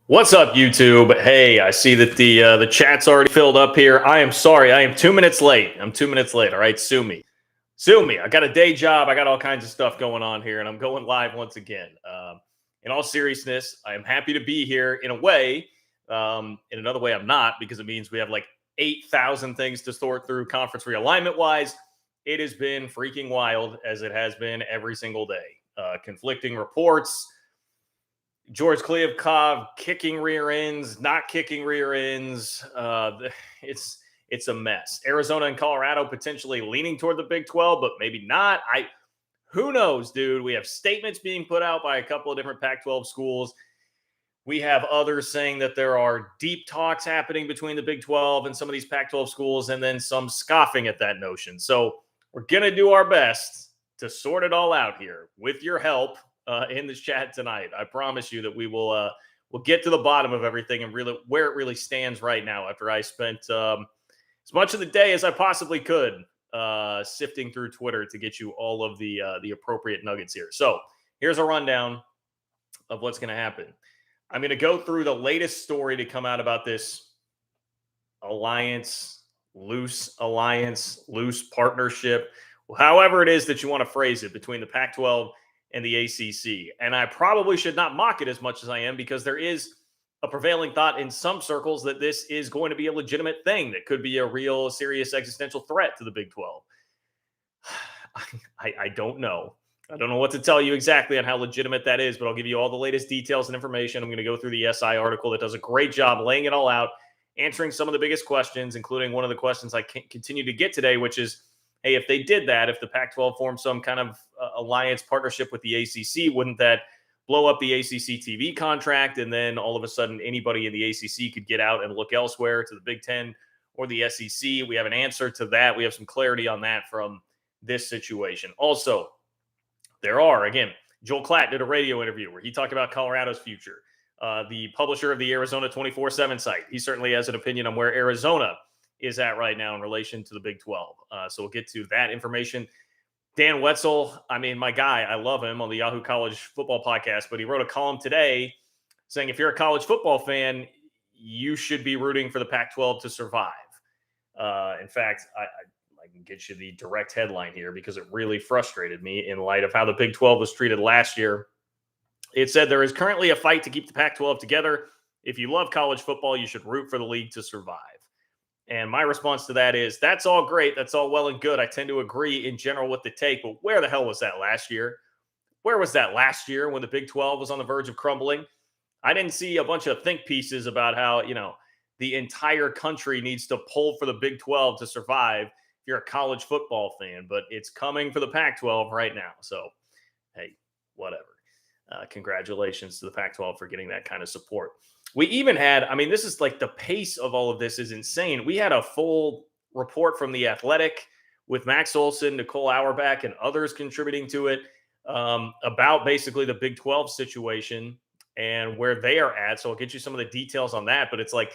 What's up, YouTube? Hey, I see that the chat's already filled up here. I am sorry. I am 2 minutes late. I'm 2 minutes late. All right, sue me. Sue me. I got a day job. I got all kinds of stuff going on here, and I'm going live once again. In all seriousness, I am happy to be here in a way. In another way, I'm not because it means we have like 8,000 things to sort through conference realignment wise. It has been freaking wild as it has been every single day. Conflicting reports, George Kliavkov kicking rear ends, not kicking rear ends. It's a mess. Arizona and Colorado potentially leaning toward the Big 12, but maybe not. I Who knows, dude? We have statements being put out by a couple of different Pac-12 schools. We have others saying that there are deep talks happening between the Big 12 and some of these Pac-12 schools, and then some scoffing at that notion. So we're gonna do our best to sort it all out here with your help in this chat tonight. I promise you that we'll get to the bottom of everything and really where it really stands right now. After I spent as much of the day as I possibly could sifting through Twitter to get you all of the appropriate nuggets here. So here's a rundown of what's going to happen. I'm going to go through the latest story to come out about this alliance, loose partnership, however it is that you want to phrase it, between the Pac 12 and the ACC. And I probably should not mock it as much as I am because there is a prevailing thought in some circles that this is going to be a legitimate thing that could be a real serious existential threat to the Big 12. I don't know. I don't know what to tell you exactly on how legitimate that is, but I'll give you all the latest details and information. I'm going to go through the SI article that does a great job laying it all out, answering some of the biggest questions, including one of the questions I continue to get today, which is, hey, if they did that, if the Pac-12 formed some kind of alliance partnership with the ACC, wouldn't that blow up the ACC TV contract? And then all of a sudden, anybody in the ACC could get out and look elsewhere to the Big Ten or the SEC. We have an answer to that. We have some clarity on that from this situation. Also, again, Joel Klatt did a radio interview where he talked about Colorado's future. The publisher of the Arizona 24/7 site, he certainly has an opinion on where Arizona is at right now in relation to the Big 12. So we'll get to that information. Dan Wetzel, I mean, my guy, I love him on the Yahoo College Football Podcast, but he wrote a column today saying if you're a college football fan, you should be rooting for the Pac-12 to survive. In fact, I can get you the direct headline here because it really frustrated me in light of how the Big 12 was treated last year. It said there is currently a fight to keep the Pac-12 together. If you love college football, you should root for the league to survive. And my response to that is, that's all great. That's all well and good. I tend to agree in general with the take, but where the hell was that last year? Where was that last year when the Big 12 was on the verge of crumbling? I didn't see a bunch of think pieces about how, the entire country needs to pull for the Big 12 to survive if you're a college football fan, but it's coming for the Pac 12 right now. So, hey, whatever. Congratulations to the Pac 12 for getting that kind of support. We even had, I mean, this is like the pace of all of this is insane. We had a full report from The Athletic with Max Olson, Nicole Auerbach, and others contributing to it about basically the Big 12 situation and where they are at. So I'll get you some of the details on that. But it's like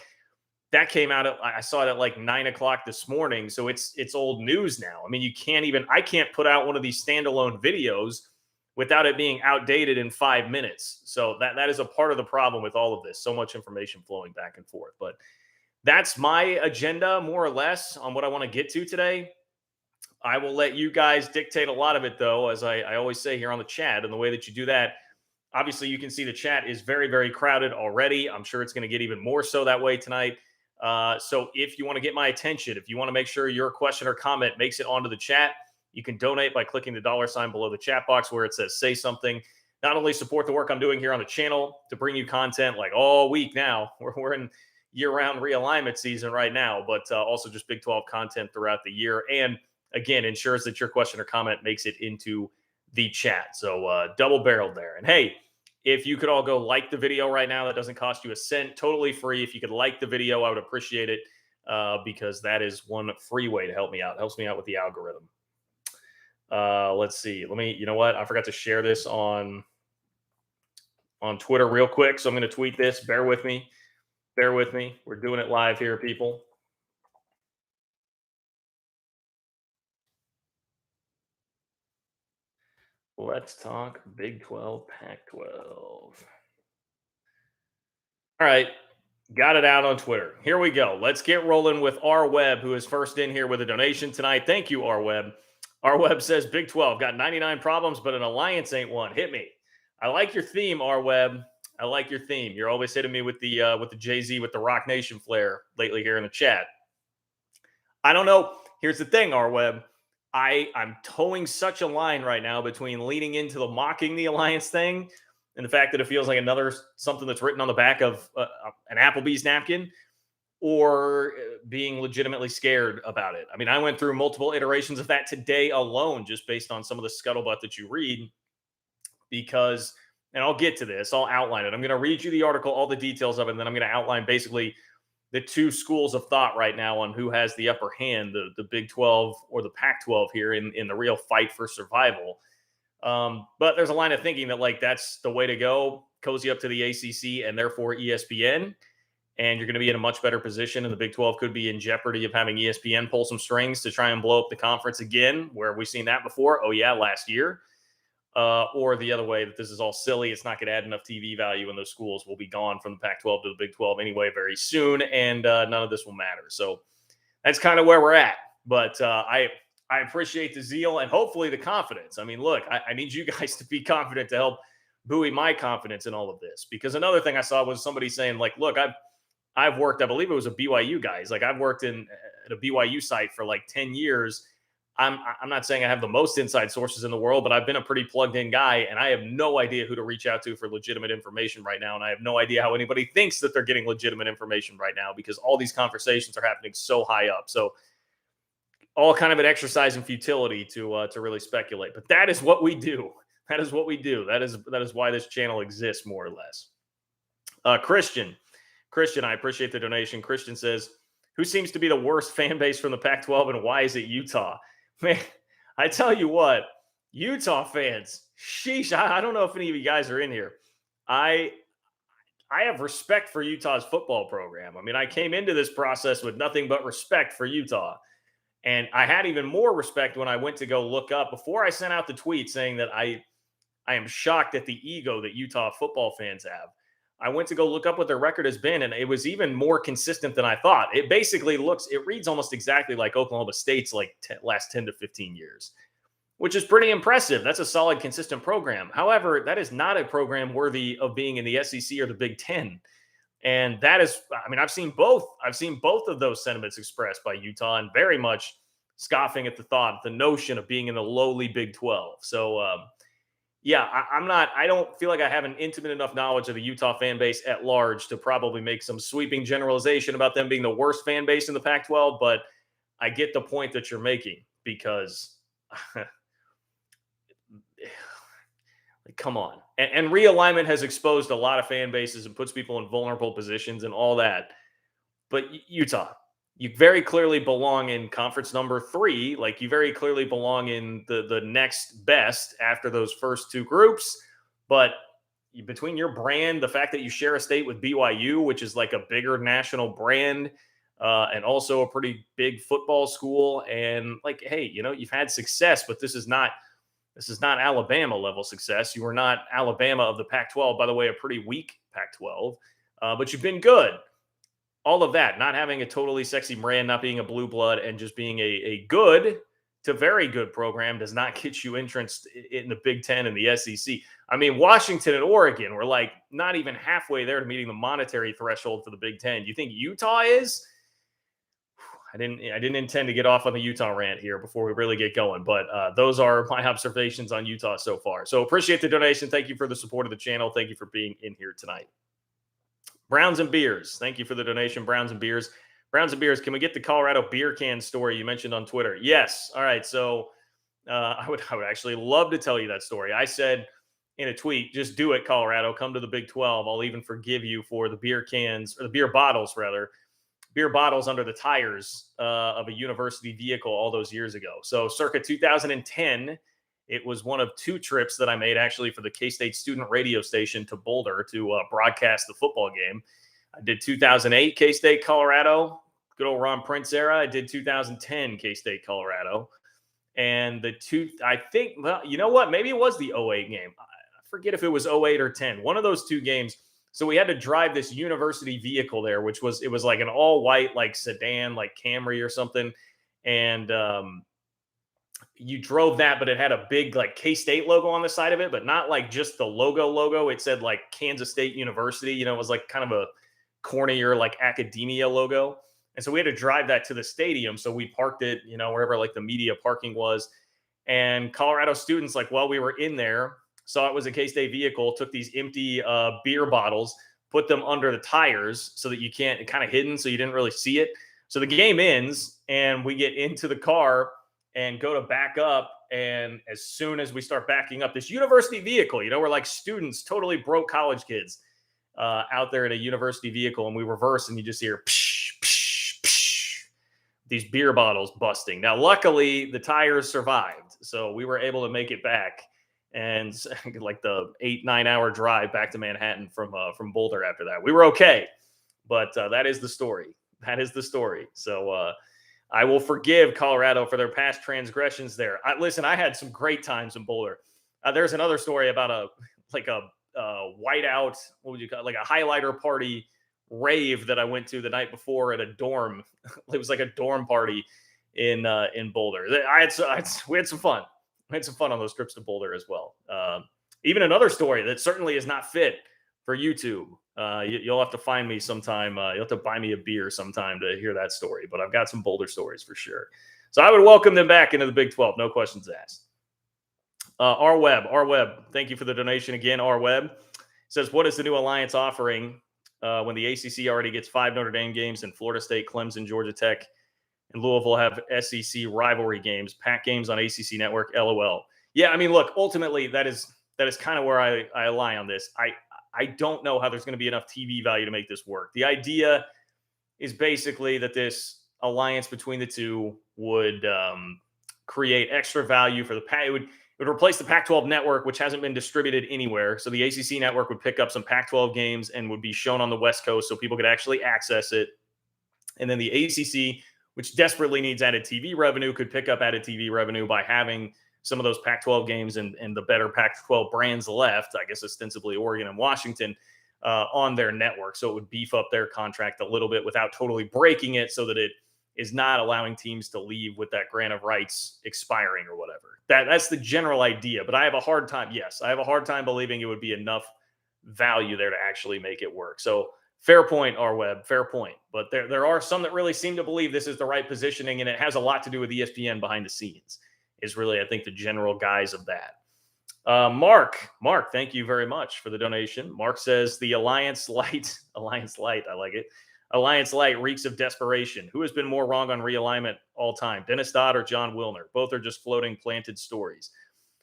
that came out I saw it at like 9 o'clock this morning. So it's old news now. I mean, I can't put out one of these standalone videos without it being outdated in 5 minutes. So that is a part of the problem with all of this. So much information flowing back and forth. But that's my agenda, more or less, on what I want to get to today. I will let you guys dictate a lot of it, though, as I always say here on the chat. And the way that you do that, obviously, you can see the chat is very, very crowded already. I'm sure it's going to get even more so that way tonight. So if you want to get my attention, if you want to make sure your question or comment makes it onto the chat, you can donate by clicking the $ below the chat box where it says say something. Not only support the work I'm doing here on the channel to bring you content like all week now, we're in year-round realignment season right now, but also just Big 12 content throughout the year. And again, ensures that your question or comment makes it into the chat. So double-barreled there. And hey, if you could all go like the video right now, that doesn't cost you a cent, totally free. If you could like the video, I would appreciate it because that is one free way to help me out. It helps me out with the algorithm. Let's see. You know what? I forgot to share this on Twitter real quick. So I'm going to tweet this. Bear with me. We're doing it live here, people. Let's talk Big 12, Pac 12. All All right. Got it out on Twitter. Here we go. Let's get rolling with R Web, who is first in here with a donation tonight. Thank you, R Web. R Web says Big 12 got 99 problems, but an alliance ain't one. Hit me. I like your theme, R Web. I like your theme. You're always hitting me with the Jay-Z with the Rock Nation flair lately here in the chat. I don't know. Here's the thing, R Web. I'm towing such a line right now between leaning into the mocking the alliance thing and the fact that it feels like another something that's written on the back of an Applebee's napkin, or being legitimately scared about it. I mean, I went through multiple iterations of that today alone, just based on some of the scuttlebutt that you read. Because, and I'll get to this, I'll outline it. I'm going to read you the article, all the details of it, and then I'm going to outline basically the two schools of thought right now on who has the upper hand, the Big 12 or the Pac 12 here in the real fight for survival. But there's a line of thinking that, like, that's the way to go, cozy up to the ACC and therefore ESPN, and you're going to be in a much better position. And the Big 12 could be in jeopardy of having ESPN pull some strings to try and blow up the conference again, where we've seen that before. Oh, yeah, last year. Or the other way, that this is all silly. It's not going to add enough TV value, and those schools will be gone from the Pac 12 to the Big 12 anyway very soon, and none of this will matter. So that's kind of where we're at. But I appreciate the zeal and hopefully the confidence. I mean, look, I need you guys to be confident to help buoy my confidence in all of this. Because another thing I saw was somebody saying, like, look, I've worked, I believe it was a BYU guys. Like, I've worked at a BYU site for like 10 years. I'm not saying I have the most inside sources in the world, but I've been a pretty plugged in guy, and I have no idea who to reach out to for legitimate information right now. And I have no idea how anybody thinks that they're getting legitimate information right now, because all these conversations are happening so high up. So all kind of an exercise in futility to really speculate. But that is what we do. That is what we do. That is why this channel exists, more or less. Christian, I appreciate the donation. Christian says, who seems to be the worst fan base from the Pac-12, and why is it Utah? Man, I tell you what, Utah fans, sheesh, I don't know if any of you guys are in here. I have respect for Utah's football program. I mean, I came into this process with nothing but respect for Utah. And I had even more respect when I went to go look up, before I sent out the tweet saying that I am shocked at the ego that Utah football fans have. I went to go look up what their record has been, and it was even more consistent than I thought. It basically reads almost exactly like Oklahoma State's like last 10 to 15 years, which is pretty impressive. That's a solid, consistent program. However, that is not a program worthy of being in the SEC or the Big Ten. And that is, I mean, I've seen both of those sentiments expressed by Utah, and very much scoffing at the thought, the notion of being in the lowly Big 12. So, yeah, I don't feel like I have an intimate enough knowledge of the Utah fan base at large to probably make some sweeping generalization about them being the worst fan base in the Pac-12, but I get the point that you're making, because come on. And realignment has exposed a lot of fan bases and puts people in vulnerable positions and all that. But Utah, you very clearly belong in conference number 3. Like, you very clearly belong in the next best after those first two groups. But between your brand, the fact that you share a state with BYU, which is like a bigger national brand, and also a pretty big football school, and like, hey, you've had success, but this is not Alabama level success. You are not Alabama of the Pac-12, by the way, a pretty weak Pac-12, but you've been good. All of that, not having a totally sexy brand, not being a blue blood, and just being a good to very good program does not get you entrance in the Big Ten and the SEC. I mean, Washington and Oregon were like not even halfway there to meeting the monetary threshold for the Big Ten. You think Utah is? I didn't intend to get off on the Utah rant here before we really get going, but those are my observations on Utah so far. So appreciate the donation. Thank you for the support of the channel. Thank you for being in here tonight. Browns and Beers. Thank you for the donation, Browns and Beers. Browns and Beers, can we get the Colorado beer can story you mentioned on Twitter? Yes. All right. So I would actually love to tell you that story. I said in a tweet, just do it, Colorado. Come to the Big 12. I'll even forgive you for the beer cans, or the beer bottles, rather. Beer bottles under the tires of a university vehicle all those years ago. So circa 2010, it was one of 2 trips that I made actually for the K-State student radio station to Boulder to broadcast the football game. I did 2008 K-State Colorado, good old Ron Prince era. I did 2010 K-State Colorado. And I think, well, you know what? Maybe it was the 08 game. I forget if it was 08 or 10. One of those 2 games, So we had to drive this university vehicle there, it was like an all white, like sedan, like Camry or something. And you drove that, but it had a big like K-State logo on the side of it, but not like just the logo. It said like Kansas State University. It was like kind of a cornier like academia logo. And so we had to drive that to the stadium. So we parked it, wherever like the media parking was. And Colorado students, like while we were in there, saw it was a K-State vehicle, took these empty beer bottles, put them under the tires so that you can't, kind of hidden, so you didn't really see it. So the game ends and we get into the car and go to back up. And as soon as we start backing up, this university vehicle, we're like students, totally broke college kids out there in a university vehicle, and we reverse and you just hear psh, psh, psh, these beer bottles busting. Now, luckily, the tires survived, so we were able to make it back. And like the 8-9 hour drive back to Manhattan from Boulder after that, we were okay. But that is the story. That is the story. So I will forgive Colorado for their past transgressions there. Listen, I had some great times in Boulder. There's another story about a whiteout, what would you call it? Like a highlighter party rave that I went to the night before at a dorm. It was like a dorm party in Boulder. We had some fun. We had some fun on those trips to Boulder as well. Even another story that certainly is not fit for YouTube. You'll have to find me sometime. You'll have to buy me a beer sometime to hear that story. But I've got some Boulder stories for sure. So I would welcome them back into the Big 12. No questions asked. R Web, thank you for the donation again. R Web says, what is the new alliance offering when the ACC already gets 5 Notre Dame games and Florida State, Clemson, Georgia Tech, and Louisville have SEC rivalry games, pack games on ACC Network? LOL. Yeah, I mean, look, ultimately that is kind of where I lie on this. I don't know how there's going to be enough TV value to make this work. The idea is basically that this alliance between the two would create extra value for the pack. It would replace the Pac-12 network, which hasn't been distributed anywhere. So the ACC network would pick up some Pac-12 games and would be shown on the West Coast so people could actually access it. And then the ACC, which desperately needs added TV revenue, could pick up added TV revenue by having some of those Pac-12 games and the better Pac-12 brands left, I guess ostensibly Oregon and Washington, on their network. So it would beef up their contract a little bit without totally breaking it, so that it is not allowing teams to leave with that grant of rights expiring or whatever. That's the general idea. But I have a hard time believing it would be enough value there to actually make it work. So fair point, R Web, fair point. But there are some that really seem to believe this is the right positioning, and it has a lot to do with ESPN behind the scenes, is really, I think, the general guise of that. Mark, thank you very much for the donation. Mark says the Alliance Light, I like it. Alliance Light reeks of desperation. Who has been more wrong on realignment all time, Dennis Dodd or John Wilner? Both are just floating planted stories.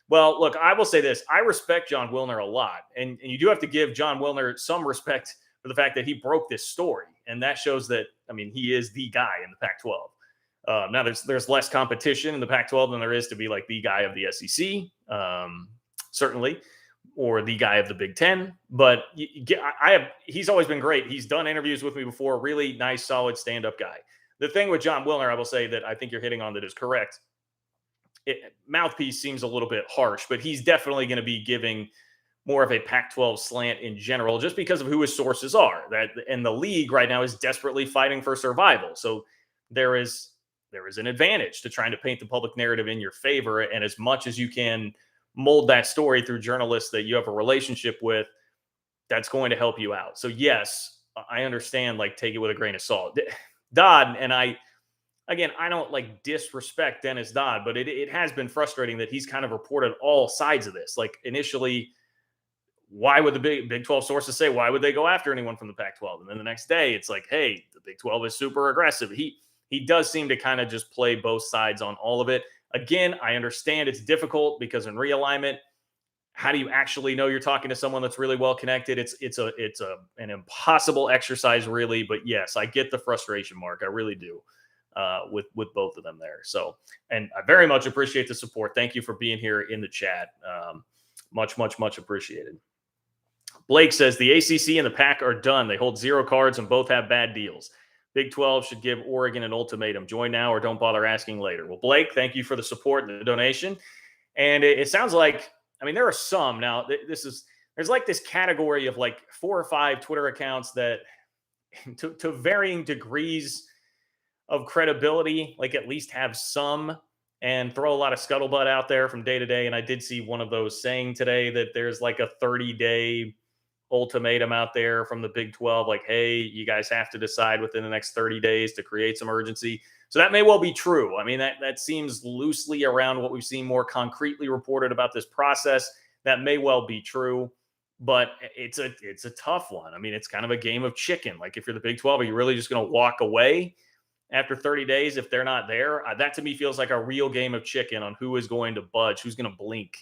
Well, look, I will say this. I respect John Wilner a lot. And you do have to give John Wilner some respect for the fact that he broke this story. And that shows that, I mean, he is the guy in the Pac-12. Now, there's less competition in the Pac-12 than there is to be like the guy of the SEC, certainly, or the guy of the Big Ten. But he's always been great. He's done interviews with me before. Really nice, solid stand-up guy. The thing with John Wilner, I will say that I think you're hitting on that is correct. Mouthpiece seems a little bit harsh, but he's definitely going to be giving more of a Pac-12 slant in general, just because of who his sources are. And the league right now is desperately fighting for survival. So there is an advantage to trying to paint the public narrative in your favor. And as much as you can mold that story through journalists that you have a relationship with, that's going to help you out. So yes, I understand, like, take it with a grain of salt. Dodd, and I don't like disrespect Dennis Dodd, but it has been frustrating that he's kind of reported all sides of this. Like, initially, why would the Big 12 sources say, why would they go after anyone from the Pac-12? And then the next day it's like, hey, the Big 12 is super aggressive. He does seem to kind of just play both sides on all of it. Again, I understand it's difficult because in realignment, how do you actually know you're talking to someone that's really well connected? It's an impossible exercise, really. But yes, I get the frustration, Mark. I really do, with both of them there. So, and I very much appreciate the support. Thank you for being here in the chat. Much appreciated. Blake says the ACC and the Pac are done. They hold 0 cards and both have bad deals. Big 12 should give Oregon an ultimatum. Join now or don't bother asking later. Well, Blake, thank you for the support and the donation. And it sounds like, I mean, there are some now. There's there's like this category of like 4 or 5 Twitter accounts that to varying degrees of credibility, like at least have some and throw a lot of scuttlebutt out there from day to day. And I did see one of those saying today that there's like a 30-day ultimatum out there from the Big 12, like, hey, you guys have to decide within the next 30 days to create some urgency. So that may well be true. I mean, that seems loosely around what we've seen more concretely reported about this process. That may well be true, but it's a tough one. I mean, it's kind of a game of chicken. Like if you're the Big 12, are you really just going to walk away after 30 days if they're not there? That to me feels like a real game of chicken on who is going to budge, who's going to blink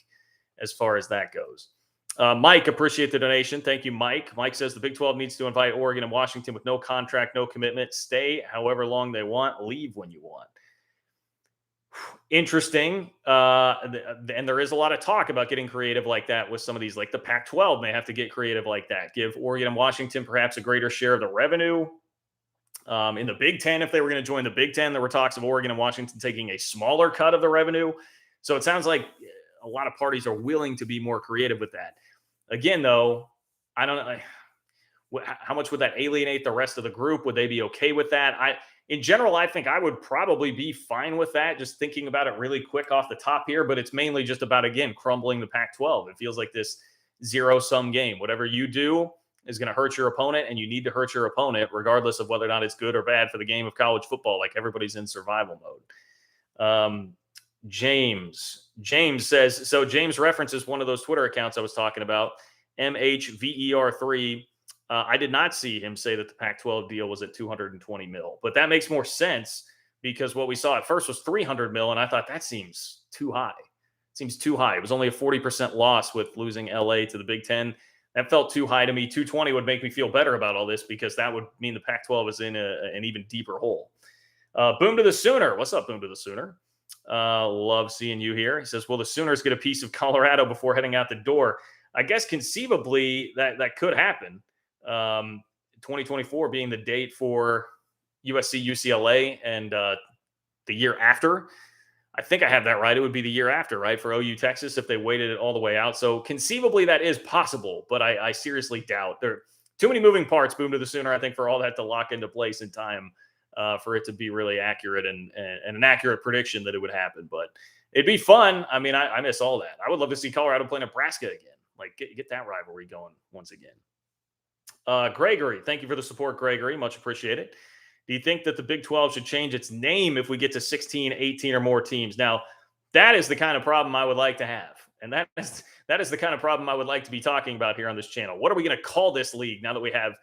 as far as that goes. Mike, appreciate the donation. Thank you, Mike. Mike says the Big 12 needs to invite Oregon and Washington with no contract, no commitment. Stay however long they want, leave when you want. Interesting. And there is a lot of talk about getting creative like that with some of these, like the Pac-12 may have to get creative like that. Give Oregon and Washington perhaps a greater share of the revenue. In the Big Ten, if they were going to join the Big Ten, there were talks of Oregon and Washington taking a smaller cut of the revenue. So it sounds like a lot of parties are willing to be more creative with that. Again, though, I don't know how much would that alienate the rest of the group. Would they be okay with that? In general, I think I would probably be fine with that, just thinking about it really quick off the top here. But it's mainly just about, again, crumbling the Pac-12. It feels like this zero-sum game. Whatever you do is going to hurt your opponent, and you need to hurt your opponent regardless of whether or not it's good or bad for the game of college football. Like everybody's in survival mode. James says, so James references one of those Twitter accounts I was talking about, MHVER3. I did not see him say that the Pac-12 deal was at 220 mil, but that makes more sense because what we saw at first was 300 mil. And I thought that seems too high. It was only a 40% loss with losing LA to the Big Ten. That felt too high to me. 220 would make me feel better about all this because that would mean the Pac-12 is in an even deeper hole. Boom to the Sooner. What's up, Boom to the Sooner? Love seeing you here. He says, will the Sooners get a piece of Colorado before heading out the door? I guess conceivably that could happen. 2024 being the date for USC, UCLA, and the year after. I think I have that right. It would be the year after, right, for OU Texas if they waited it all the way out. So conceivably that is possible, but I seriously doubt. There are too many moving parts, Boom to the Sooner, I think, for all that to lock into place in time for it to be really accurate and an accurate prediction that it would happen. But it'd be fun. I mean, I miss all that. I would love to see Colorado play Nebraska again. Like, get that rivalry going once again. Gregory, thank you for the support, Gregory. Much appreciated. Do you think that the Big 12 should change its name if we get to 16, 18 or more teams? Now, that is the kind of problem I would like to have. And that is the kind of problem I would like to be talking about here on this channel. What are we going to call this league now that we have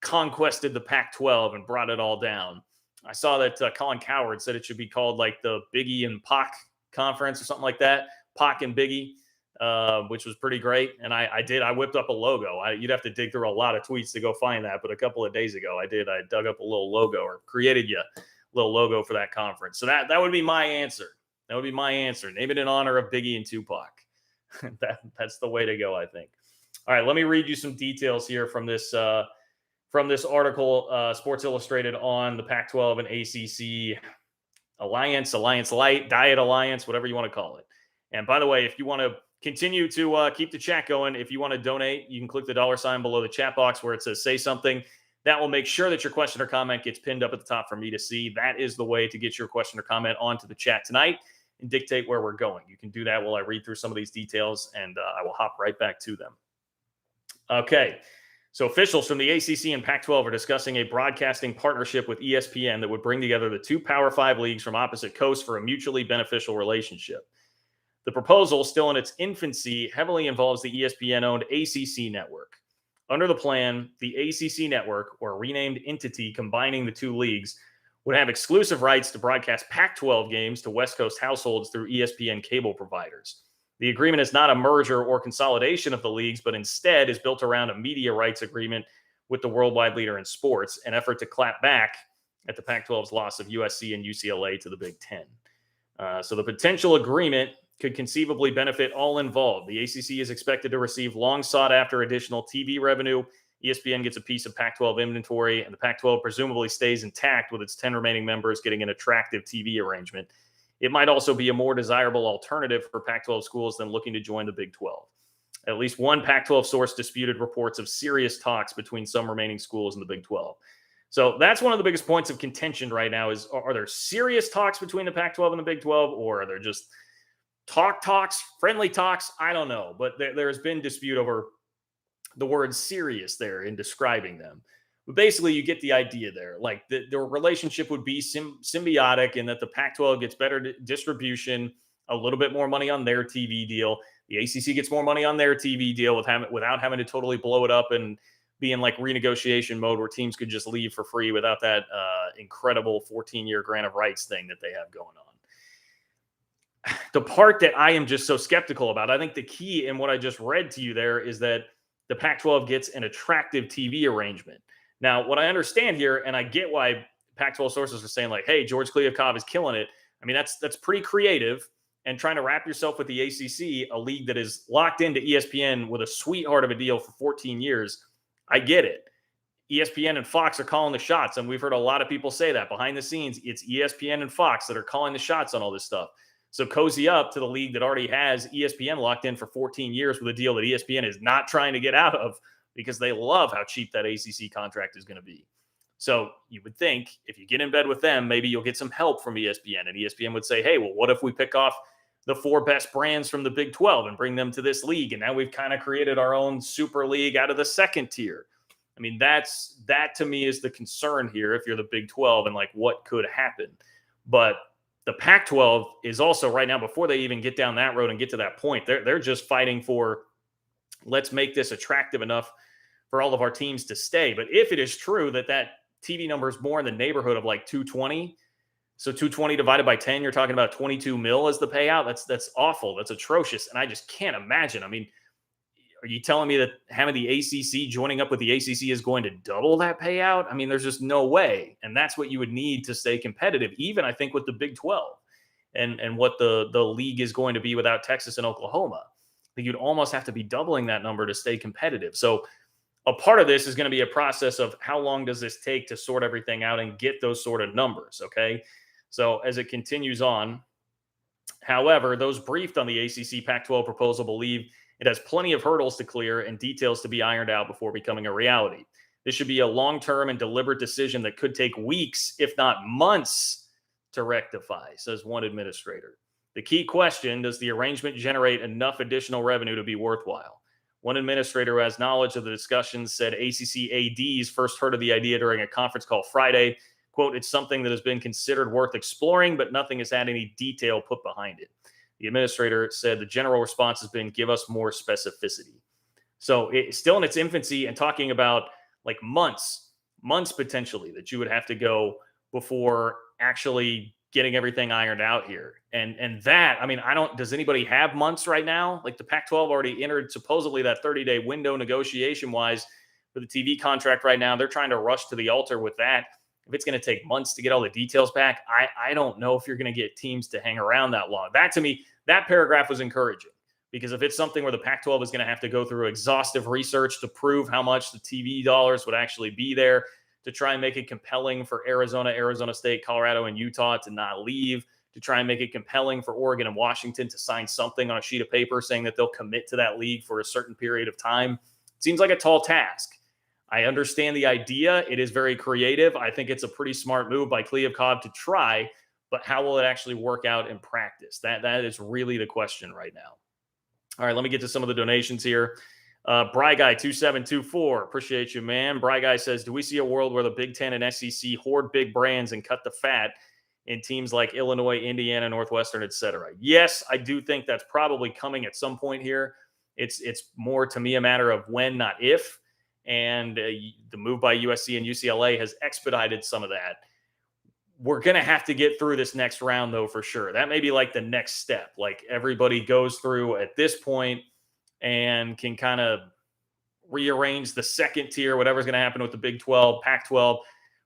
conquested the Pac-12 and brought it all down? I saw that Colin Cowherd said it should be called like the Biggie and Pac conference or something like that. Pac and Biggie. Which was pretty great. And I whipped up a logo. You'd have to dig through a lot of tweets to go find that. But a couple of days ago, I dug up a little logo or created you a little logo for that conference. So that would be my answer. That would be my answer. Name it in honor of Biggie and Tupac. That's the way to go, I think. All right, let me read you some details here from this article, Sports Illustrated, on the Pac-12 and ACC Alliance Light, Diet Alliance, whatever you want to call it. And by the way, if you want to continue to keep the chat going, if you want to donate, you can click the $ below the chat box where it says say something. That will make sure that your question or comment gets pinned up at the top for me to see. That is the way to get your question or comment onto the chat tonight and dictate where we're going. You can do that while I read through some of these details, and I will hop right back to them. Okay, so officials from the ACC and Pac-12 are discussing a broadcasting partnership with ESPN that would bring together the two Power 5 leagues from opposite coasts for a mutually beneficial relationship. The proposal, still in its infancy, heavily involves the ESPN-owned ACC network. Under the plan, the ACC network, or a renamed entity combining the two leagues, would have exclusive rights to broadcast Pac-12 games to West Coast households through ESPN cable providers. The agreement is not a merger or consolidation of the leagues, but instead is built around a media rights agreement with the worldwide leader in sports, an effort to clap back at the Pac-12's loss of USC and UCLA to the Big Ten. So the potential agreement could conceivably benefit all involved. The ACC is expected to receive long sought after additional TV revenue. ESPN gets a piece of Pac-12 inventory, and the Pac-12 presumably stays intact with its 10 remaining members getting an attractive TV arrangement. It might also be a more desirable alternative for Pac-12 schools than looking to join the Big 12. At least one Pac-12 source disputed reports of serious talks between some remaining schools in the Big 12. So that's one of the biggest points of contention right now is, are there serious talks between the Pac-12 and the Big 12, or are there just talks, friendly talks? I don't know. But there has been dispute over the word serious there in describing them. But basically, you get the idea there. Like the relationship would be symbiotic in that the Pac 12 gets better distribution, a little bit more money on their TV deal. The ACC gets more money on their TV deal without having to totally blow it up and be in like renegotiation mode where teams could just leave for free without that incredible 14-year grant of rights thing that they have going on. The part that I am just so skeptical about, I think the key in what I just read to you there is that the Pac 12 gets an attractive TV arrangement. Now, what I understand here, and I get why Pac 12 sources are saying, like, hey, George Kliavkoff is killing it. I mean, that's pretty creative. And trying to wrap yourself with the ACC, a league that is locked into ESPN with a sweetheart of a deal for 14 years, I get it. ESPN and Fox are calling the shots, and we've heard a lot of people say that. Behind the scenes, it's ESPN and Fox that are calling the shots on all this stuff. So cozy up to the league that already has ESPN locked in for 14 years with a deal that ESPN is not trying to get out of because they love how cheap that ACC contract is going to be. So you would think if you get in bed with them, maybe you'll get some help from ESPN. And ESPN would say, hey, well, what if we pick off the 4 best brands from the Big 12 and bring them to this league? And now we've kind of created our own super league out of the second tier. I mean, that to me is the concern here if you're the Big 12 and like what could happen. But the Pac-12 is also right now, before they even get down that road and get to that point, they're just fighting for, let's make this attractive enough for all of our teams to stay. But if it is true that TV number is more in the neighborhood of like 220, so 220 divided by 10, you're talking about 22 mil as the payout. That's awful. That's atrocious. And I just can't imagine. I mean, are you telling me that having the ACC joining up with the ACC is going to double that payout? I mean, there's just no way. And that's what you would need to stay competitive, even I think with the Big 12 and what the league is going to be without Texas and Oklahoma. I think you'd almost have to be doubling that number to stay competitive. So a part of this is going to be a process of how long does this take to sort everything out and get those sort of numbers, okay? So as it continues on, however, those briefed on the ACC Pac-12 proposal believe it has plenty of hurdles to clear and details to be ironed out before becoming a reality. This should be a long-term and deliberate decision that could take weeks, if not months, to rectify, says one administrator. The key question, does the arrangement generate enough additional revenue to be worthwhile? One administrator who has knowledge of the discussions said ACC ADs first heard of the idea during a conference call Friday. Quote, it's something that has been considered worth exploring, but nothing has had any detail put behind it. The administrator said the general response has been, give us more specificity. So it's still in its infancy and talking about like months potentially that you would have to go before actually getting everything ironed out here. And that, I mean, does anybody have months right now? Like the Pac-12 already entered supposedly that 30-day window negotiation wise for the TV contract right now. They're trying to rush to the altar with that. If it's going to take months to get all the details back, I don't know if you're going to get teams to hang around that long. That to me, that paragraph was encouraging because if it's something where the Pac-12 is going to have to go through exhaustive research to prove how much the TV dollars would actually be there to try and make it compelling for Arizona, Arizona State, Colorado, and Utah to not leave, to try and make it compelling for Oregon and Washington to sign something on a sheet of paper saying that they'll commit to that league for a certain period of time. It seems like a tall task. I understand the idea. It is very creative. I think it's a pretty smart move by Kliavkoff to try, but how will it actually work out in practice? That is really the question right now. All right, let me get to some of the donations here. Bry Guy 2724, appreciate you, man. Bry Guy says, do we see a world where the Big Ten and SEC hoard big brands and cut the fat in teams like Illinois, Indiana, Northwestern, etc.? Yes, I do think that's probably coming at some point here. It's more to me a matter of when, not if. And the move by USC and UCLA has expedited some of that. We're going to have to get through this next round, though, for sure. That may be like the next step. Like everybody goes through at this point and can kind of rearrange the second tier, whatever's going to happen with the Big 12, Pac-12,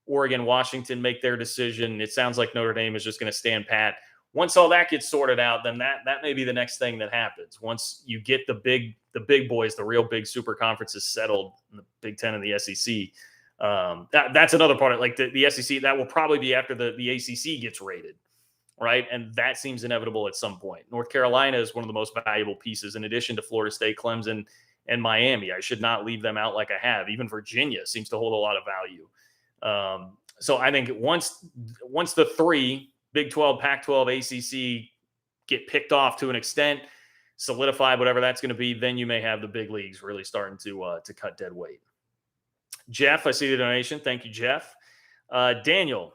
Oregon, Washington make their decision. It sounds like Notre Dame is just going to stand pat. Once all that gets sorted out, then that may be the next thing that happens. Once you get the big boys, the real big super conferences settled in the Big Ten and the SEC, that's another part of like the SEC. That will probably be after the ACC gets rated. right? And that seems inevitable at some point. North Carolina is one of the most valuable pieces, in addition to Florida State, Clemson, and Miami. I should not leave them out like I have. Even Virginia seems to hold a lot of value. So I think once the three Big 12, Pac 12, ACC get picked off to an extent, solidified, whatever that's going to be, then you may have the big leagues really starting to cut dead weight. Jeff, I see the donation. Thank you, Jeff. Daniel,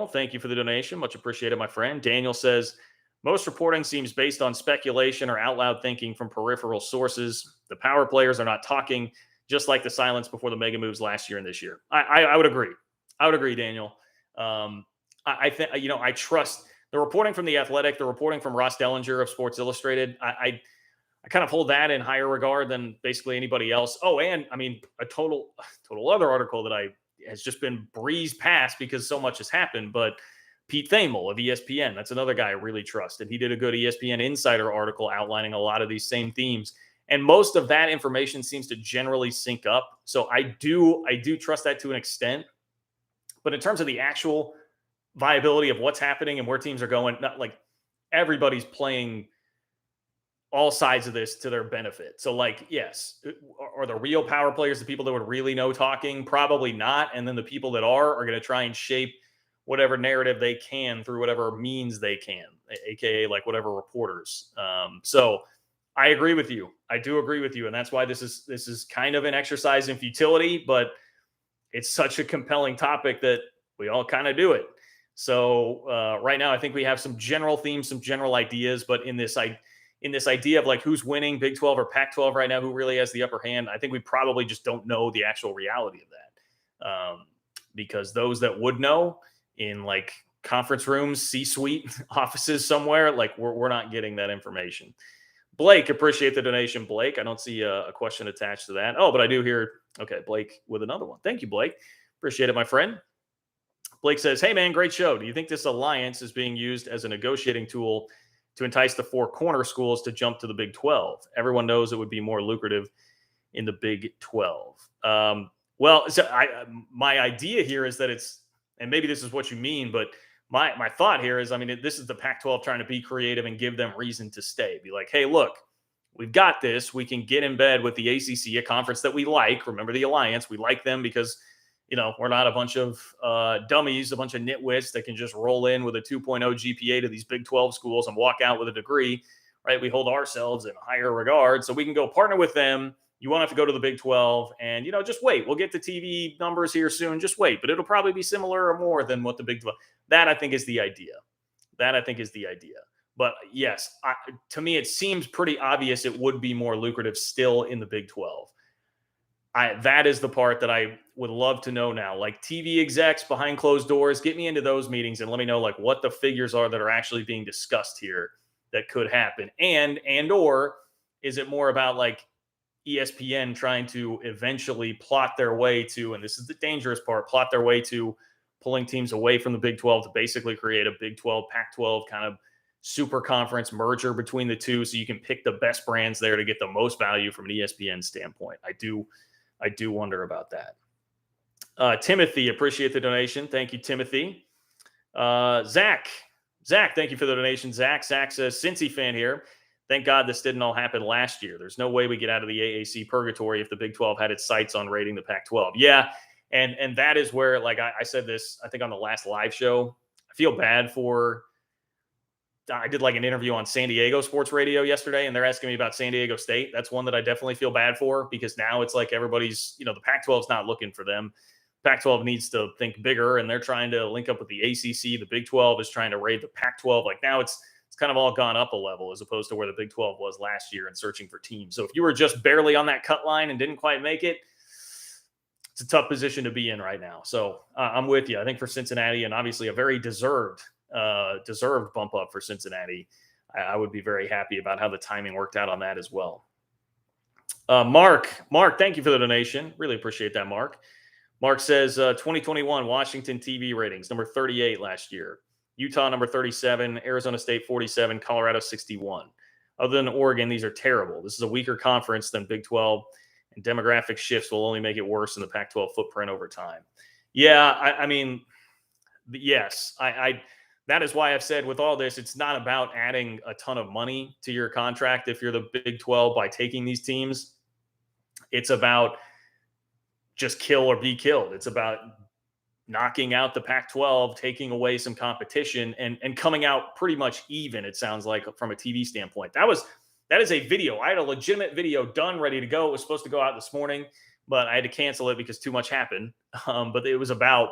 thank you for the donation. Much appreciated, my friend. Daniel says, most reporting seems based on speculation or out loud thinking from peripheral sources. The power players are not talking, just like the silence before the mega moves last year and this year. I would agree. I would agree, Daniel. I think, I trust the reporting from The Athletic, the reporting from Ross Dellinger of Sports Illustrated. I kind of hold that in higher regard than basically anybody else. Oh, and I mean, a total other article that has just been breezed past because so much has happened. But Pete Thamel of ESPN, that's another guy I really trust. And he did a good ESPN Insider article outlining a lot of these same themes. And most of that information seems to generally sync up. So I do trust that to an extent. But in terms of the actual viability of what's happening and where teams are going, not like everybody's playing all sides of this to their benefit. So like, yes, are the real power players the people that would really know talking? Probably not. And then the people that are going to try and shape whatever narrative they can through whatever means they can, aka like whatever reporters. So I agree with you. I do agree with you. And that's why this is kind of an exercise in futility, but it's such a compelling topic that we all kind of do it. So right now, I think we have some general themes, some general ideas, but in this idea of like who's winning Big 12 or Pac 12 right now, who really has the upper hand, I think we probably just don't know the actual reality of that. Because those that would know in like conference rooms, C-suite offices somewhere, like we're not getting that information. Blake, appreciate the donation, Blake. I don't see a question attached to that. Oh, but I do hear, okay, Blake with another one. Thank you, Blake. Appreciate it, my friend. Blake says, hey, man, great show. Do you think this alliance is being used as a negotiating tool to entice the four corner schools to jump to the Big 12? Everyone knows it would be more lucrative in the Big 12. Well, so my idea here is that it's, and maybe this is what you mean, but my thought here is, I mean, this is the Pac-12 trying to be creative and give them reason to stay. Be like, hey, look, we've got this. We can get in bed with the ACC, a conference that we like. Remember the alliance. We like them because, we're not a bunch of dummies, a bunch of nitwits that can just roll in with a 2.0 GPA to these Big 12 schools and walk out with a degree, right? We hold ourselves in higher regard. So we can go partner with them. You won't have to go to the Big 12 and, just wait. We'll get the TV numbers here soon. Just wait. But it'll probably be similar or more than what the Big 12. That, I think, is the idea. But yes, to me, it seems pretty obvious it would be more lucrative still in the Big 12. That is the part that I would love to know now. Like TV execs behind closed doors, get me into those meetings and let me know like what the figures are that are actually being discussed here that could happen. And/or is it more about like ESPN trying to eventually plot their way to, and this is the dangerous part, plot their way to pulling teams away from the Big 12 to basically create a Big 12, Pac-12 kind of super conference merger between the two so you can pick the best brands there to get the most value from an ESPN standpoint. I do wonder about that. Timothy, appreciate the donation. Thank you, Timothy. Zach, thank you for the donation. Zach says, Cincy fan here. Thank God this didn't all happen last year. There's no way we get out of the AAC purgatory if the Big 12 had its sights on raiding the Pac-12. Yeah, and that is where, like I said this, I think on the last live show, I feel bad for – I did like an interview on San Diego Sports Radio yesterday, and they're asking me about San Diego State. That's one that I definitely feel bad for because now it's like everybody's, the Pac-12 is not looking for them. Pac-12 needs to think bigger, and they're trying to link up with the ACC. The Big 12 is trying to raid the Pac-12. Like now it's kind of all gone up a level as opposed to where the Big 12 was last year and searching for teams. So if you were just barely on that cut line and didn't quite make it, it's a tough position to be in right now. So I'm with you. I think for Cincinnati, and obviously a very deserved bump up for Cincinnati, I would be very happy about how the timing worked out on that as well. Mark, thank you for the donation. Really appreciate that, Mark. Mark says 2021 Washington TV ratings, number 38 last year. Utah, number 37. Arizona State, 47. Colorado, 61. Other than Oregon, these are terrible. This is a weaker conference than Big 12, and demographic shifts will only make it worse in the Pac-12 footprint over time. Yeah, I mean, yes. that is why I've said with all this, it's not about adding a ton of money to your contract if you're the Big 12 by taking these teams. It's about just kill or be killed. It's about knocking out the Pac-12, taking away some competition, and coming out pretty much even. It sounds like from a TV standpoint. That is a video. I had a legitimate video done, ready to go. It was supposed to go out this morning, but I had to cancel it because too much happened. But it was about,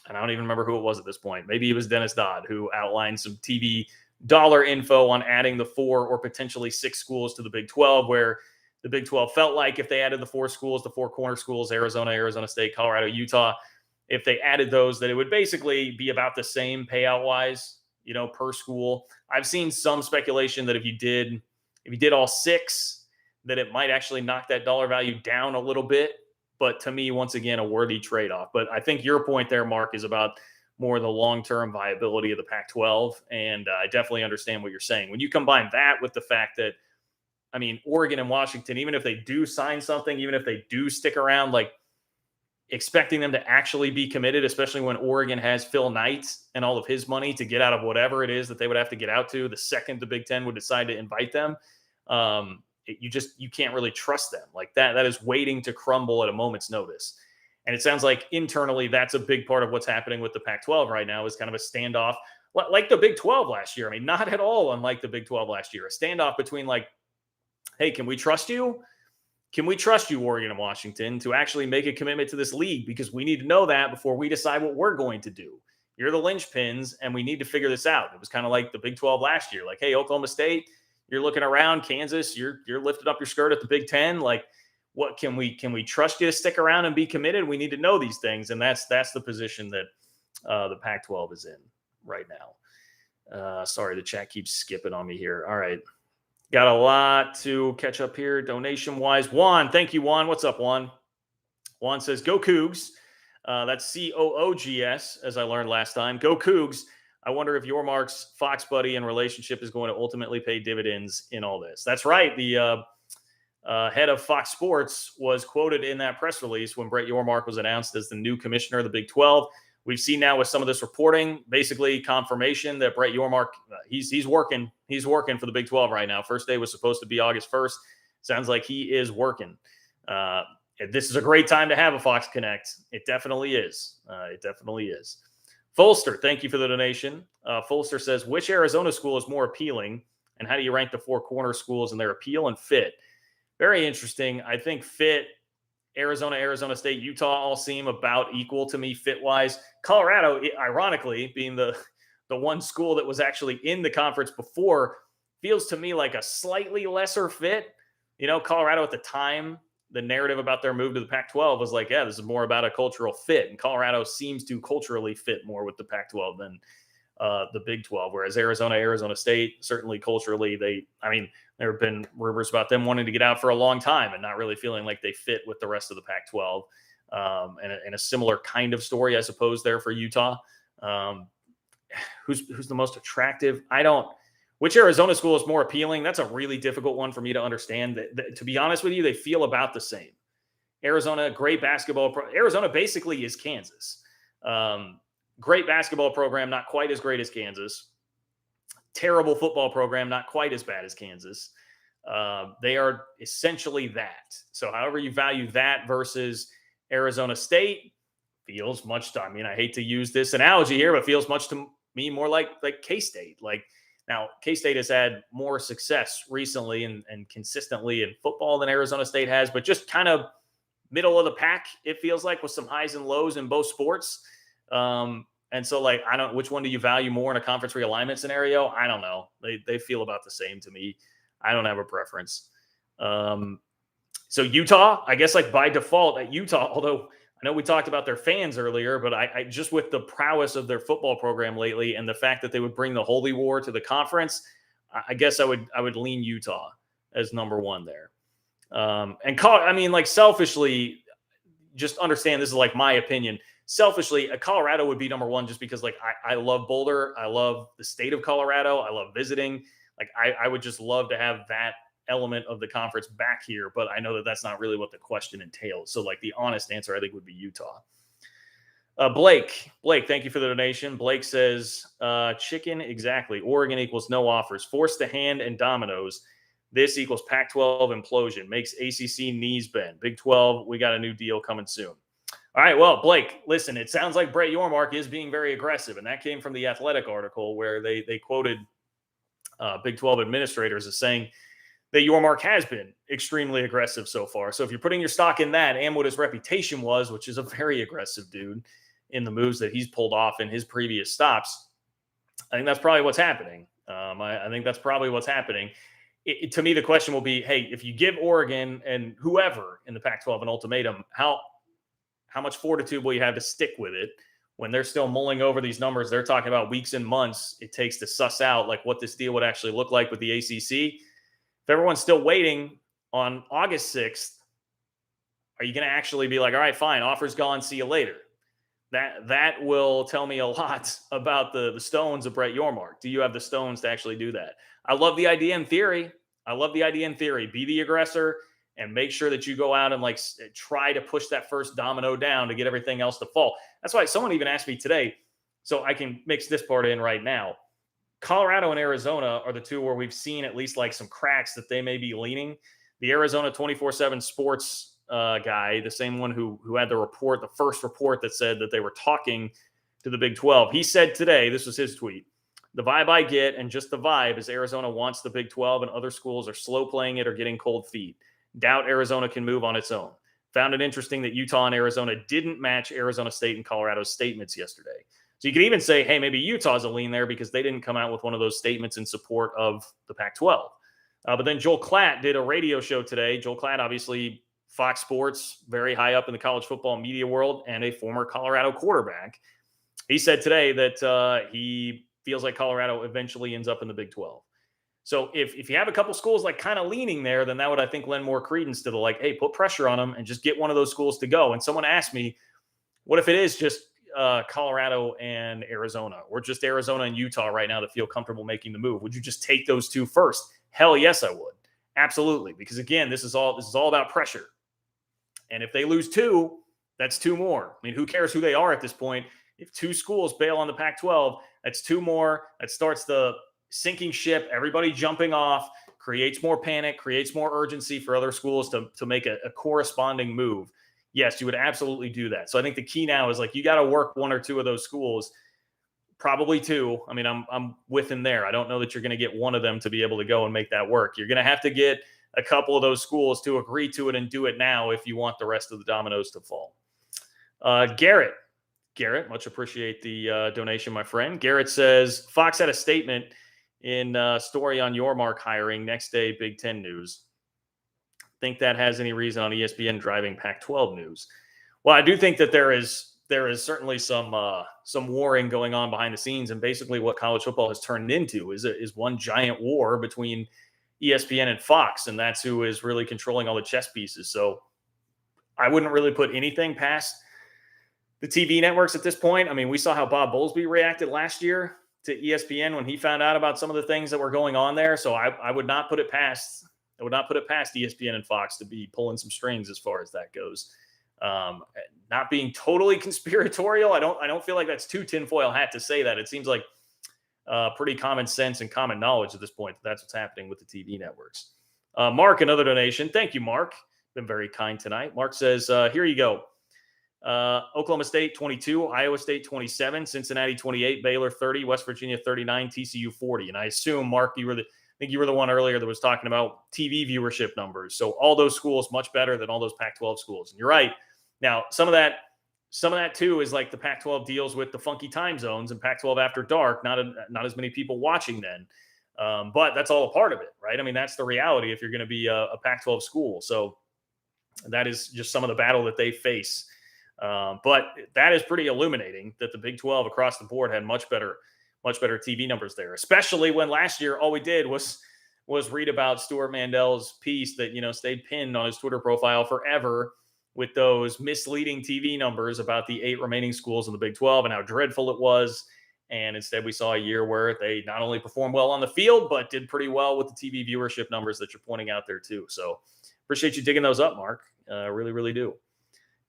and I don't even remember who it was at this point. Maybe it was Dennis Dodd who outlined some TV dollar info on adding the 4 or potentially 6 schools to the Big 12, where the Big 12 felt like if they added the 4 schools, the 4 corner schools, Arizona, Arizona State, Colorado, Utah, if they added those, that it would basically be about the same payout wise, per school. I've seen some speculation that if you did all 6, that it might actually knock that dollar value down a little bit. But to me, once again, a worthy trade-off. But I think your point there, Mark, is about more the long-term viability of the Pac-12. And I definitely understand what you're saying. When you combine that with the fact that, Oregon and Washington, even if they do sign something, even if they do stick around, like expecting them to actually be committed, especially when Oregon has Phil Knight and all of his money to get out of whatever it is that they would have to get out to the second the Big Ten would decide to invite them. You can't really trust them like that. That is waiting to crumble at a moment's notice. And it sounds like internally, that's a big part of what's happening with the Pac-12 right now, is kind of a standoff like the Big 12 last year. Not at all unlike the Big 12 last year, a standoff between like, hey, can we trust you? Can we trust you, Oregon and Washington, to actually make a commitment to this league? Because we need to know that before we decide what we're going to do. You're the linchpins, and we need to figure this out. It was kind of like the Big 12 last year. Like, hey, Oklahoma State, you're looking around. Kansas, you're lifting up your skirt at the Big 10. Like, what can we trust you to stick around and be committed? We need to know these things, and that's the position that the Pac-12 is in right now. Sorry, the chat keeps skipping on me here. All right. Got a lot to catch up here donation-wise. Juan, thank you, Juan. What's up, Juan? Juan says, go Cougs. That's C-O-O-G-S, as I learned last time. Go Cougs. I wonder if Yormark's Fox buddy and relationship is going to ultimately pay dividends in all this. That's right. The head of Fox Sports was quoted in that press release when Brett Yormark was announced as the new commissioner of the Big 12. We've seen now with some of this reporting, basically confirmation that Brett Yormark, he's working. He's working for the Big 12 right now. First day was supposed to be August 1st. Sounds like he is working. This is a great time to have a Fox Connect. It definitely is. It definitely is. Folster, thank you for the donation. Folster says, which Arizona school is more appealing, and how do you rank the 4 corner schools in their appeal and fit? Very interesting. I think fit, Arizona, Arizona State, Utah all seem about equal to me fit-wise. Colorado, ironically, being the one school that was actually in the conference before, feels to me like a slightly lesser fit. Colorado at the time, the narrative about their move to the Pac-12 was like, yeah, this is more about a cultural fit. And Colorado seems to culturally fit more with the Pac-12 than the Big 12, whereas Arizona, Arizona State, certainly culturally, there have been rumors about them wanting to get out for a long time and not really feeling like they fit with the rest of the Pac-12. And a similar kind of story, I suppose, there for Utah. Who's the most attractive? Which Arizona school is more appealing? That's a really difficult one for me to understand. To be honest with you, they feel about the same. Arizona, great basketball. Arizona basically is Kansas. Great basketball program, not quite as great as Kansas. Terrible football program, not quite as bad as Kansas. They are essentially that. So however you value that versus Arizona State, feels much to, I hate to use this analogy here, but feels much to me more like K-State. Now, K-State has had more success recently and consistently in football than Arizona State has, but just kind of middle of the pack, it feels like, with some highs and lows in both sports. And so, I don't, which one do you value more in a conference realignment scenario? I don't know. They feel about the same to me. I don't have a preference. So Utah, I guess, by default at Utah, although I know we talked about their fans earlier, but I just with the prowess of their football program lately and the fact that they would bring the Holy War to the conference, I guess I would lean Utah as number one there. Selfishly, just understand this is my opinion. Selfishly, Colorado would be number one just because I love Boulder. I love the state of Colorado. I love visiting. I would just love to have that element of the conference back here, but I know that that's not really what the question entails. So the honest answer, I think, would be Utah. Blake, thank you for the donation. Blake says, chicken, exactly. Oregon equals no offers. Force the hand and dominoes. This equals Pac-12 implosion. Makes ACC knees bend. Big 12, we got a new deal coming soon. All right, well, Blake, listen, it sounds like Brett Yormark is being very aggressive, and that came from the Athletic article where they quoted Big 12 administrators as saying that Yormark has been extremely aggressive so far. So if you're putting your stock in that and what his reputation was, which is a very aggressive dude in the moves that he's pulled off in his previous stops, I think that's probably what's happening. I think that's probably what's happening. To me, the question will be, hey, if you give Oregon and whoever in the Pac-12 an ultimatum, how much fortitude will you have to stick with it when they're still mulling over these numbers? They're talking about weeks and months it takes to suss out like what this deal would actually look like with the ACC. If everyone's still waiting on August 6th, are you going to actually be like, all right, fine, offer's gone, see you later? That will tell me a lot about the stones of Brett Yormark. Do you have the stones to actually do that? I love the idea in theory. Be the aggressor and make sure that you go out and like try to push that first domino down to get everything else to fall. That's why someone even asked me today, so I can mix this part in right now. Colorado and Arizona are the two where we've seen at least like some cracks that they may be leaning. The Arizona 24/7 Sports guy, the same one who had the first report that said that they were talking to the Big 12. He said today, this was his tweet, the vibe I get, and just the vibe, is Arizona wants the Big 12 and other schools are slow playing it or getting cold feet. Doubt Arizona can move on its own. Found it interesting that Utah and Arizona didn't match Arizona State and Colorado's statements yesterday. So you could even say, hey, maybe Utah's a lean there because they didn't come out with one of those statements in support of the Pac-12. But then Joel Klatt did a radio show today. Joel Klatt, obviously Fox Sports, very high up in the college football media world and a former Colorado quarterback. He said today that he feels like Colorado eventually ends up in the Big 12. So if you have a couple schools like kind of leaning there, then that would, I think, lend more credence to the like, hey, put pressure on them and just get one of those schools to go. And someone asked me, what if it is just Colorado and Arizona, or just Arizona and Utah right now that feel comfortable making the move? Would you just take those two first? Hell yes, I would. Absolutely. Because again, this is all about pressure. And if they lose two, that's two more. I mean, who cares who they are at this point? If two schools bail on the Pac-12, that's two more. That starts the sinking ship, everybody jumping off, creates more panic, creates more urgency for other schools to make a corresponding move. Yes, you would absolutely do that. So I think the key now is like you got to work one or two of those schools, probably two. I mean, I'm with him there. I don't know that you're going to get one of them to be able to go and make that work. You're going to have to get a couple of those schools to agree to it and do it now if you want the rest of the dominoes to fall. Garrett, much appreciate the donation, my friend. Garrett says, Fox had a statement in story on Yormark hiring. Next day, Big Ten news. Think that has any reason on ESPN driving Pac-12 news? Well, I do think that there is certainly some warring going on behind the scenes, and basically what college football has turned into is one giant war between ESPN and Fox, and that's who is really controlling all the chess pieces. So I wouldn't really put anything past the TV networks at this point. I mean, we saw how Bob Bowlesby reacted last year to ESPN when he found out about some of the things that were going on there. So I would not put it past ESPN and Fox to be pulling some strings as far as that goes. Not being totally conspiratorial, I don't feel like that's too tinfoil hat to say that. It seems like pretty common sense and common knowledge at this point that's what's happening with the TV networks. Mark, another donation. Thank you, Mark. Been very kind tonight. Mark says, here you go. Oklahoma State 22, Iowa State 27, Cincinnati 28, Baylor 30, West Virginia 39, TCU 40. And I assume, Mark, I think you were the one earlier that was talking about TV viewership numbers. So all those schools much better than all those Pac-12 schools. And you're right. Now, some of that too is like the Pac-12 deals with the funky time zones and Pac-12 after dark. Not as many people watching then, but that's all a part of it, right? I mean, that's the reality if you're going to be a Pac-12 school. So that is just some of the battle that they face. But that is pretty illuminating that the Big 12 across the board had much better TV numbers there, especially when last year all we did was read about Stuart Mandel's piece that, stayed pinned on his Twitter profile forever with those misleading TV numbers about the 8 remaining schools in the Big 12 and how dreadful it was. And instead we saw a year where they not only performed well on the field, but did pretty well with the TV viewership numbers that you're pointing out there too. So appreciate you digging those up, Mark. Really, really do.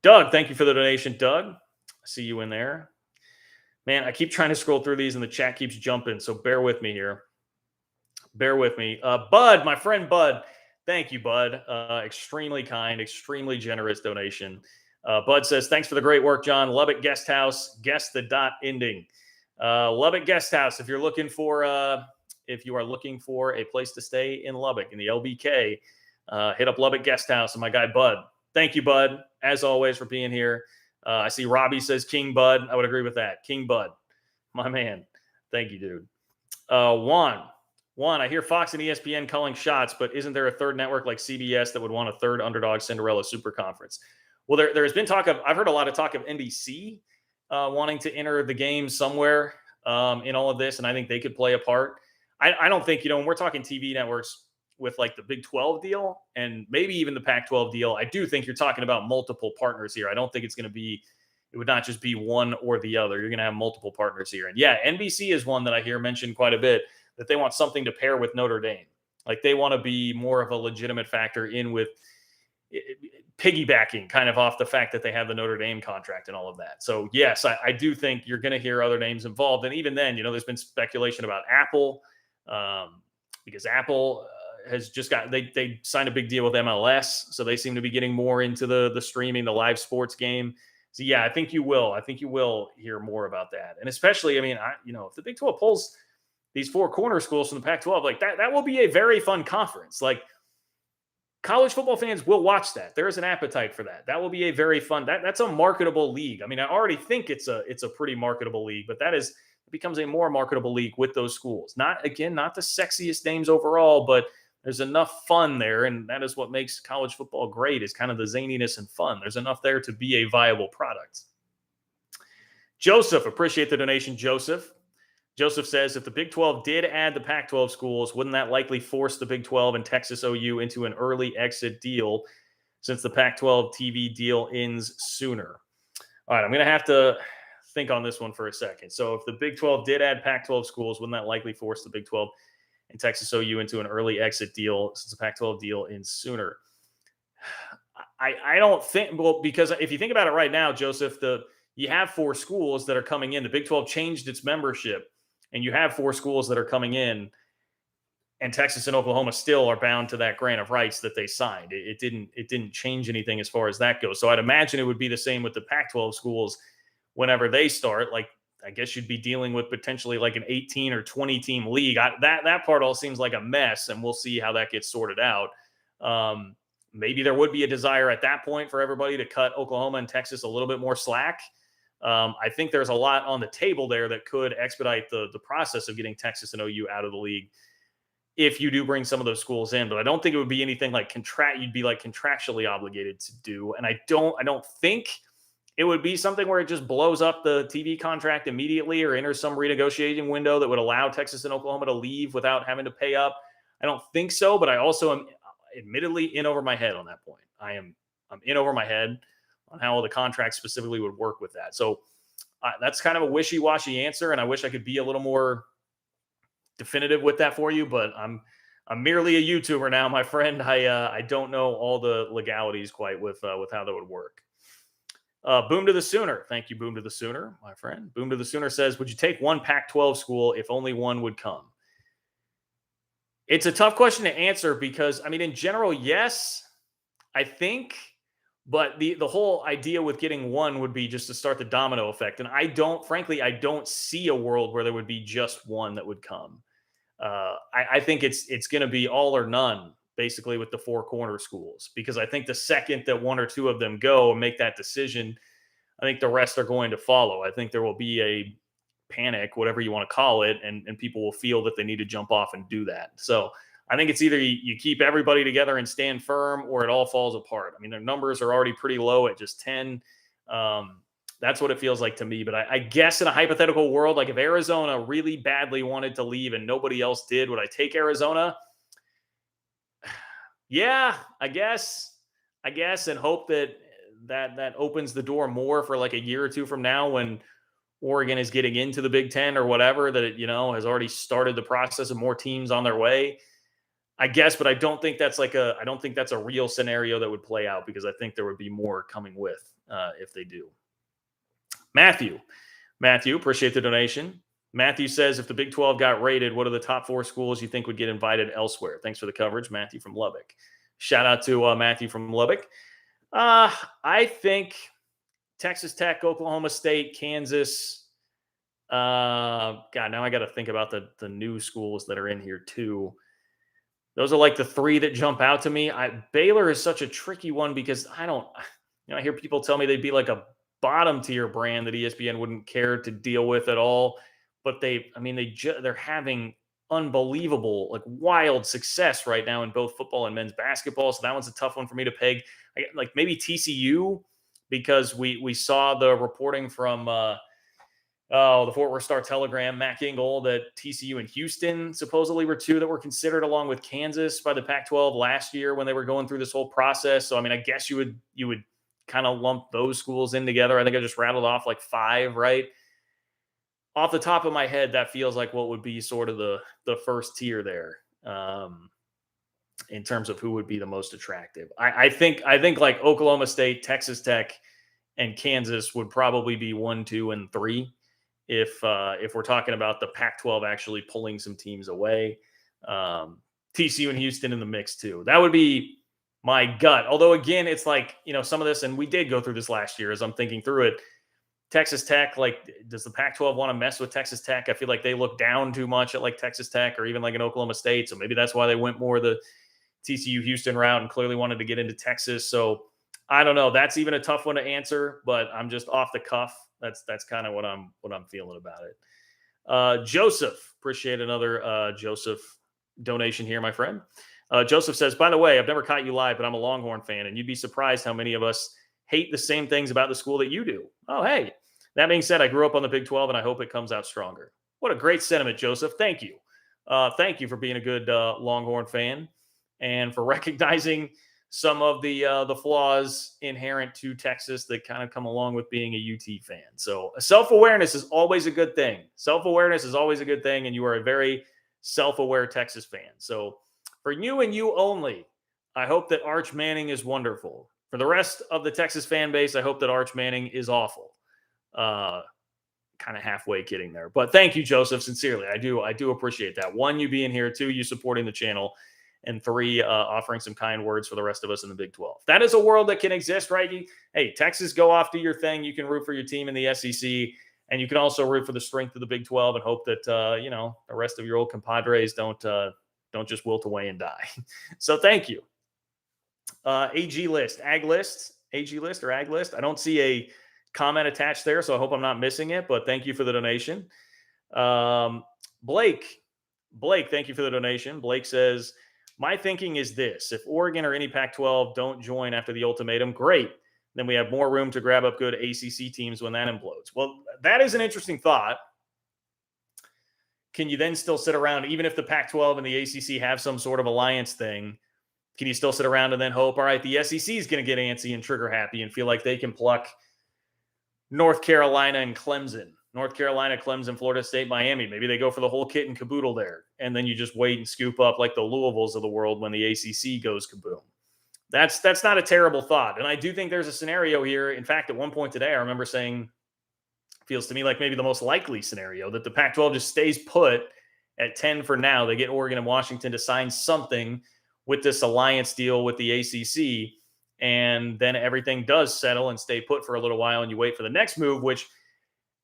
Doug, thank you for the donation, Doug. I see you in there. Man, I keep trying to scroll through these and the chat keeps jumping. So bear with me here. Bear with me. Bud, my friend Bud. Thank you, Bud. Extremely kind, extremely generous donation. Bud says, thanks for the great work, John. Lubbock Guest House, guess the dot ending. Lubbock Guest House, if you are looking for a place to stay in Lubbock in the LBK, hit up Lubbock Guest House and my guy Bud. Thank you, Bud, as always, for being here. I see Robbie says King Bud. I would agree with that. King Bud, my man. Thank you, dude. Juan, I hear Fox and ESPN calling shots, but isn't there a third network like CBS that would want a third underdog Cinderella super conference? Well, there's been I've heard a lot of talk of NBC wanting to enter the game somewhere in all of this, and I think they could play a part. I don't think, when we're talking TV networks with like the Big 12 deal and maybe even the Pac-12 deal, I do think you're talking about multiple partners here. I don't think it would not just be one or the other. You're going to have multiple partners here. And yeah, NBC is one that I hear mentioned quite a bit, that they want something to pair with Notre Dame. Like they want to be more of a legitimate factor in with piggybacking kind of off the fact that they have the Notre Dame contract and all of that. So yes, I do think you're going to hear other names involved. And even then, there's been speculation about Apple because Apple has just they signed a big deal with MLS. So they seem to be getting more into the streaming, the live sports game. So yeah, I think you will hear more about that. And especially, if the Big 12 pulls these four corner schools from the Pac-12, like that will be a very fun conference. Like college football fans will watch that. There is an appetite for that. That will be a very fun, that's a marketable league. I already think it's a pretty marketable league, but it becomes a more marketable league with those schools. Not the sexiest names overall, but there's enough fun there. And that is what makes college football great, is kind of the zaniness and fun. There's enough there to be a viable product. Joseph, appreciate the donation, Joseph. Joseph says, if the Big 12 did add the Pac-12 schools, wouldn't that likely force the Big 12 and Texas OU into an early exit deal since the Pac-12 TV deal ends sooner? All right, I'm going to have to think on this one for a second. So if the Big 12 did add Pac-12 schools, wouldn't that likely force the Big 12 and Texas OU into an early exit deal since the Pac-12 deal ends sooner? I don't think, because if you think about it right now, Joseph, you have four schools that are coming in. The Big 12 changed its membership, and you have four schools that are coming in, and Texas and Oklahoma still are bound to that grant of rights that they signed. It didn't change anything as far as that goes. So I'd imagine it would be the same with the Pac-12 schools whenever they start. Like, I guess you'd be dealing with potentially like an 18 or 20 team league. That part all seems like a mess, and we'll see how that gets sorted out. Maybe there would be a desire at that point for everybody to cut Oklahoma and Texas a little bit more slack. I think there's a lot on the table there that could expedite the process of getting Texas and OU out of the league if you do bring some of those schools in. But I don't think it would be anything like you'd be like contractually obligated to do. And I don't think it would be something where it just blows up the TV contract immediately or enters some renegotiating window that would allow Texas and Oklahoma to leave without having to pay up. I don't think so, but I also am admittedly in over my head on that point. I'm in over my head on how the contract specifically would work with that. So that's kind of a wishy-washy answer, and I wish I could be a little more definitive with that for you, but I'm merely a YouTuber now, my friend. I don't know all the legalities quite with how that would work. Boom to the Sooner. Thank you, Boom to the Sooner, my friend. Boom to the Sooner says, would you take one Pac-12 school if only one would come? It's a tough question to answer because, in general, yes, I think. But the whole idea with getting one would be just to start the domino effect. And I don't see a world where there would be just one that would come. I think it's going to be all or none, basically, with the four corner schools, because I think the second that one or two of them go and make that decision, I think the rest are going to follow. I think there will be a panic, whatever you want to call it, and people will feel that they need to jump off and do that. So I think it's either you keep everybody together and stand firm, or it all falls apart. Their numbers are already pretty low at just 10. That's what it feels like to me. But I guess in a hypothetical world, like if Arizona really badly wanted to leave and nobody else did, would I take Arizona? Yeah, I guess, and hope that opens the door more for like a year or two from now when Oregon is getting into the Big Ten or whatever, that it, has already started the process of more teams on their way. I guess, but I don't think that's a real scenario that would play out, because I think there would be more coming with if they do. Matthew, appreciate the donation. Matthew says, if the Big 12 got rated, what are the top 4 schools you think would get invited elsewhere? Thanks for the coverage, Matthew from Lubbock. Shout out to Matthew from Lubbock. I think Texas Tech, Oklahoma State, Kansas. God, now I got to think about the new schools that are in here too. Those are like the 3 that jump out to me. Baylor is such a tricky one because I hear people tell me they'd be like a bottom tier brand that ESPN wouldn't care to deal with at all. But they're having unbelievable, like wild success right now in both football and men's basketball. So that one's a tough one for me to peg. Like maybe TCU, because we saw the reporting from the Fort Worth Star-Telegram, Mac Engel, that TCU and Houston supposedly were 2 that were considered along with Kansas by the Pac-12 last year when they were going through this whole process. So, I guess you would kind of lump those schools in together. I think I just rattled off like 5, right? Off the top of my head, that feels like what would be sort of the first tier there in terms of who would be the most attractive. I think like Oklahoma State, Texas Tech, and Kansas would probably be 1, 2, and 3 if we're talking about the Pac-12 actually pulling some teams away. TCU and Houston in the mix too. That would be my gut. Although again, it's like, some of this, and we did go through this last year as I'm thinking through it. Texas Tech, like, does the Pac-12 want to mess with Texas Tech? I feel like they look down too much at like Texas Tech or even like an Oklahoma State. So maybe that's why they went more the TCU Houston route and clearly wanted to get into Texas. So I don't know. That's even a tough one to answer, but I'm just off the cuff. That's kind of what I'm feeling about it. Joseph, appreciate another Joseph donation here, my friend. Joseph says, by the way, I've never caught you live, but I'm a Longhorn fan, and you'd be surprised how many of us hate the same things about the school that you do. Oh, hey. That being said, I grew up on the Big 12, and I hope it comes out stronger. What a great sentiment, Joseph. Thank you. Thank you for being a good Longhorn fan and for recognizing some of the flaws inherent to Texas that kind of come along with being a UT fan. So self-awareness is always a good thing. Self-awareness is always a good thing, and you are a very self-aware Texas fan. So for you and you only, I hope that Arch Manning is wonderful. For the rest of the Texas fan base, I hope that Arch Manning is awful. Kind of halfway kidding there. But thank you, Joseph, sincerely. I do appreciate that. 1, you being here. 2, you supporting the channel. And 3, offering some kind words for the rest of us in the Big 12. That is a world that can exist, right? Hey, Texas, go off, do your thing. You can root for your team in the SEC. And you can also root for the strength of the Big 12 and hope that, the rest of your old compadres don't just wilt away and die. So thank you. AG list. I don't see a comment attached there, so I hope I'm not missing it, but thank you for the donation. Blake, thank you for the donation. Blake says, my thinking is this: if Oregon or any Pac-12 don't join after the ultimatum, great. Then we have more room to grab up good ACC teams when that implodes. Well, that is an interesting thought. Can you then still sit around, even if the Pac-12 and the ACC have some sort of alliance thing? Can you still sit around and then hope, all right, the SEC is going to get antsy and trigger happy and feel like they can pluck North Carolina, Clemson, Florida State, Miami? Maybe they go for the whole kit and caboodle there. And then you just wait and scoop up like the Louisvilles of the world when the ACC goes kaboom. That's not a terrible thought. And I do think there's a scenario here. In fact, at one point today, I remember saying, feels to me like maybe the most likely scenario, that the Pac-12 just stays put at 10 for now. They get Oregon and Washington to sign something with this alliance deal with the ACC. And then everything does settle and stay put for a little while, and you wait for the next move, which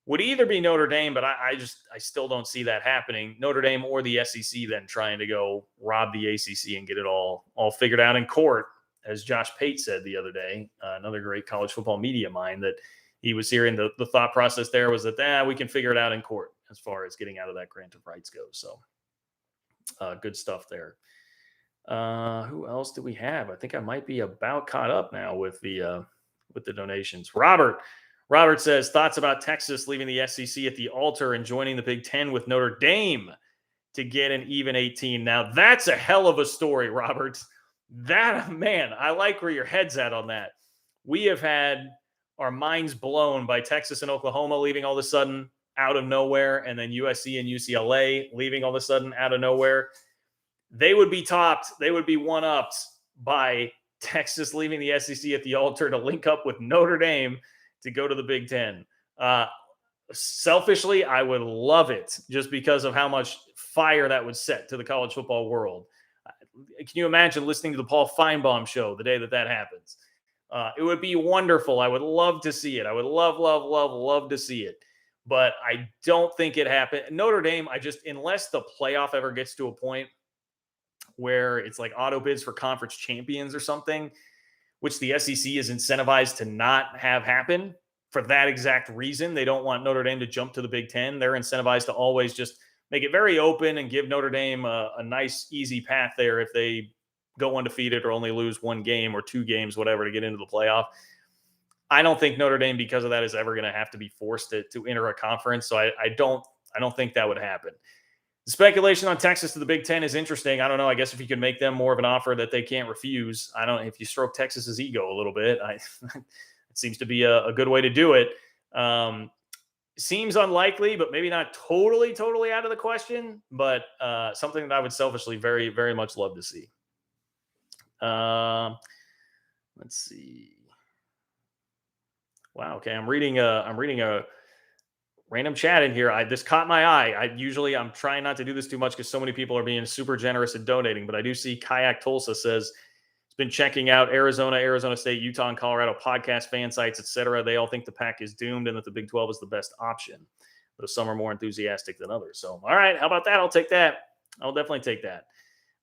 would either be Notre Dame, but I still don't see that happening. Notre Dame or the SEC then trying to go rob the ACC and get it all figured out in court, as Josh Pate said the other day, another great college football media mind, that he was hearing the thought process there was that we can figure it out in court as far as getting out of that grant of rights goes. So good stuff there. Who else do we have? I think I might be about caught up now with the donations. Robert says, thoughts about Texas leaving the SEC at the altar and joining the Big Ten with Notre Dame to get an even 18. Now, that's a hell of a story, Robert. Man, I like where your head's at on that. We have had our minds blown by Texas and Oklahoma leaving all of a sudden out of nowhere, and then USC and UCLA leaving all of a sudden out of nowhere. They would be topped. They would be one-upped by Texas leaving the SEC at the altar to link up with Notre Dame to go to the Big Ten. Uh, Selfishly, I would love it just because of how much fire that would set to the college football world. Can you imagine listening to the Paul Feinbaum show the day that that happens? It would be wonderful. I would love to see it. I would love, love, love, love to see it. But I don't think it happened. Notre Dame, unless the playoff ever gets to a point where it's like auto bids for conference champions or something, which the SEC is incentivized to not have happen for that exact reason. They don't want Notre Dame to jump to the Big Ten. They're incentivized to always just make it very open and give Notre Dame a nice, easy path there if they go undefeated or only lose one game or two games, whatever, to get into the playoff. I don't think Notre Dame, because of that, is ever going to have to be forced to enter a conference. So I don't think that would happen. The speculation on Texas to the Big Ten is interesting. I don't know. I guess if you could make them more of an offer that they can't refuse, I don't. If you stroke Texas's ego a little bit, it seems to be a good way to do it. Seems unlikely, but maybe not totally out of the question. But something that I would selfishly very, very much love to see. Let's see. Wow. Okay, I'm reading a random chat in here. This caught my eye. I'm trying not to do this too much because so many people are being super generous and donating, but I do see Kayak Tulsa says he's been checking out Arizona, Arizona State, Utah, and Colorado podcast fan sites, etc. They all think the Pac is doomed and that the Big 12 is the best option, though some are more enthusiastic than others. So, all right, how about that? I'll take that. I'll definitely take that.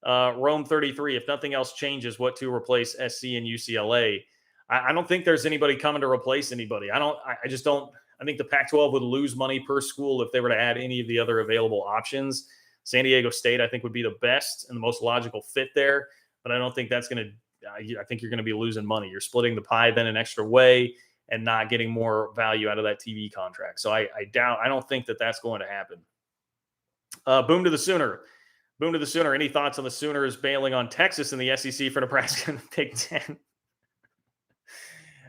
Rome 33. If nothing else changes, what to replace SC and UCLA? I don't think there's anybody coming to replace anybody. I just don't. I think the Pac-12 would lose money per school if they were to add any of the other available options. San Diego State, I think, would be the best and the most logical fit there, but I don't think that's going to. I think you're going to be losing money. You're splitting the pie then an extra way and not getting more value out of that TV contract. So I don't think that that's going to happen. Boom to the Sooner. Boom to the Sooner. Any thoughts on the Sooners bailing on Texas in the SEC for Nebraska and the Big Ten?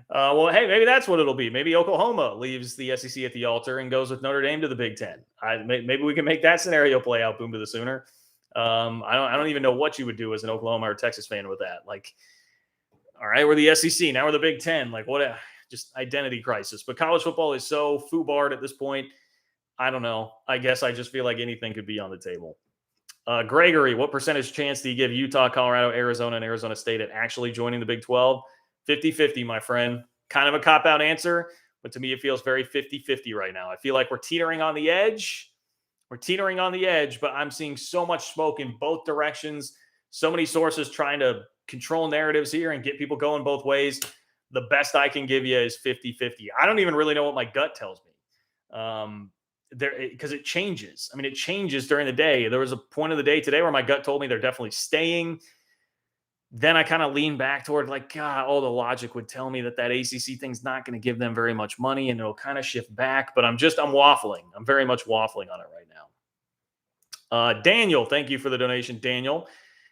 Well, hey, maybe that's what it'll be. Maybe Oklahoma leaves the SEC at the altar and goes with Notre Dame to the Big Ten. Maybe we can make that scenario play out. Boom to the Sooner. I don't even know what you would do as an Oklahoma or Texas fan with that. Like, all right, we're the SEC. Now we're the Big Ten. Like, what just identity crisis. But college football is so foobarred at this point. I don't know. I guess I just feel like anything could be on the table. Gregory, what percentage chance do you give Utah, Colorado, Arizona, and Arizona State at actually joining the Big 12? 50-50, my friend. Kind of a cop-out answer, but to me it feels very 50-50 right now. I feel like we're teetering on the edge. But I'm seeing so much smoke in both directions. So many sources trying to control narratives here and get people going both ways. The best I can give you is 50-50. I don't even really know what my gut tells me. Because it changes. I mean, it changes during the day. There was a point of the day today where my gut told me they're definitely staying. Then I kind of lean back toward like, God, all the logic would tell me that ACC thing's not going to give them very much money and it'll kind of shift back. But I'm waffling. I'm very much waffling on it right now. Daniel, thank you for the donation, Daniel.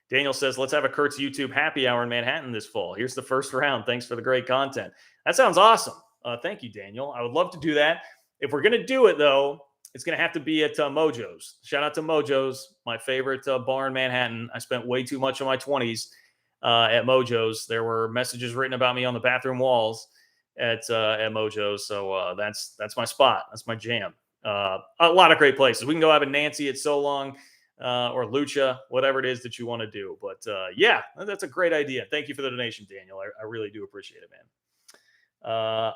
Daniel says, let's have a Kurt's YouTube happy hour in Manhattan this fall. Here's the first round. Thanks for the great content. That sounds awesome. Thank you, Daniel. I would love to do that. If we're going to do it, though, it's going to have to be at Mojo's. Shout out to Mojo's, my favorite bar in Manhattan. I spent way too much of my 20s at Mojo's. There were messages written about me on the bathroom walls at Mojo's. So that's my spot. That's my jam. A lot of great places. We can go have a Nancy at So Long or Lucha, whatever it is that you want to do. But yeah, that's a great idea. Thank you for the donation, Daniel. I really do appreciate it, man.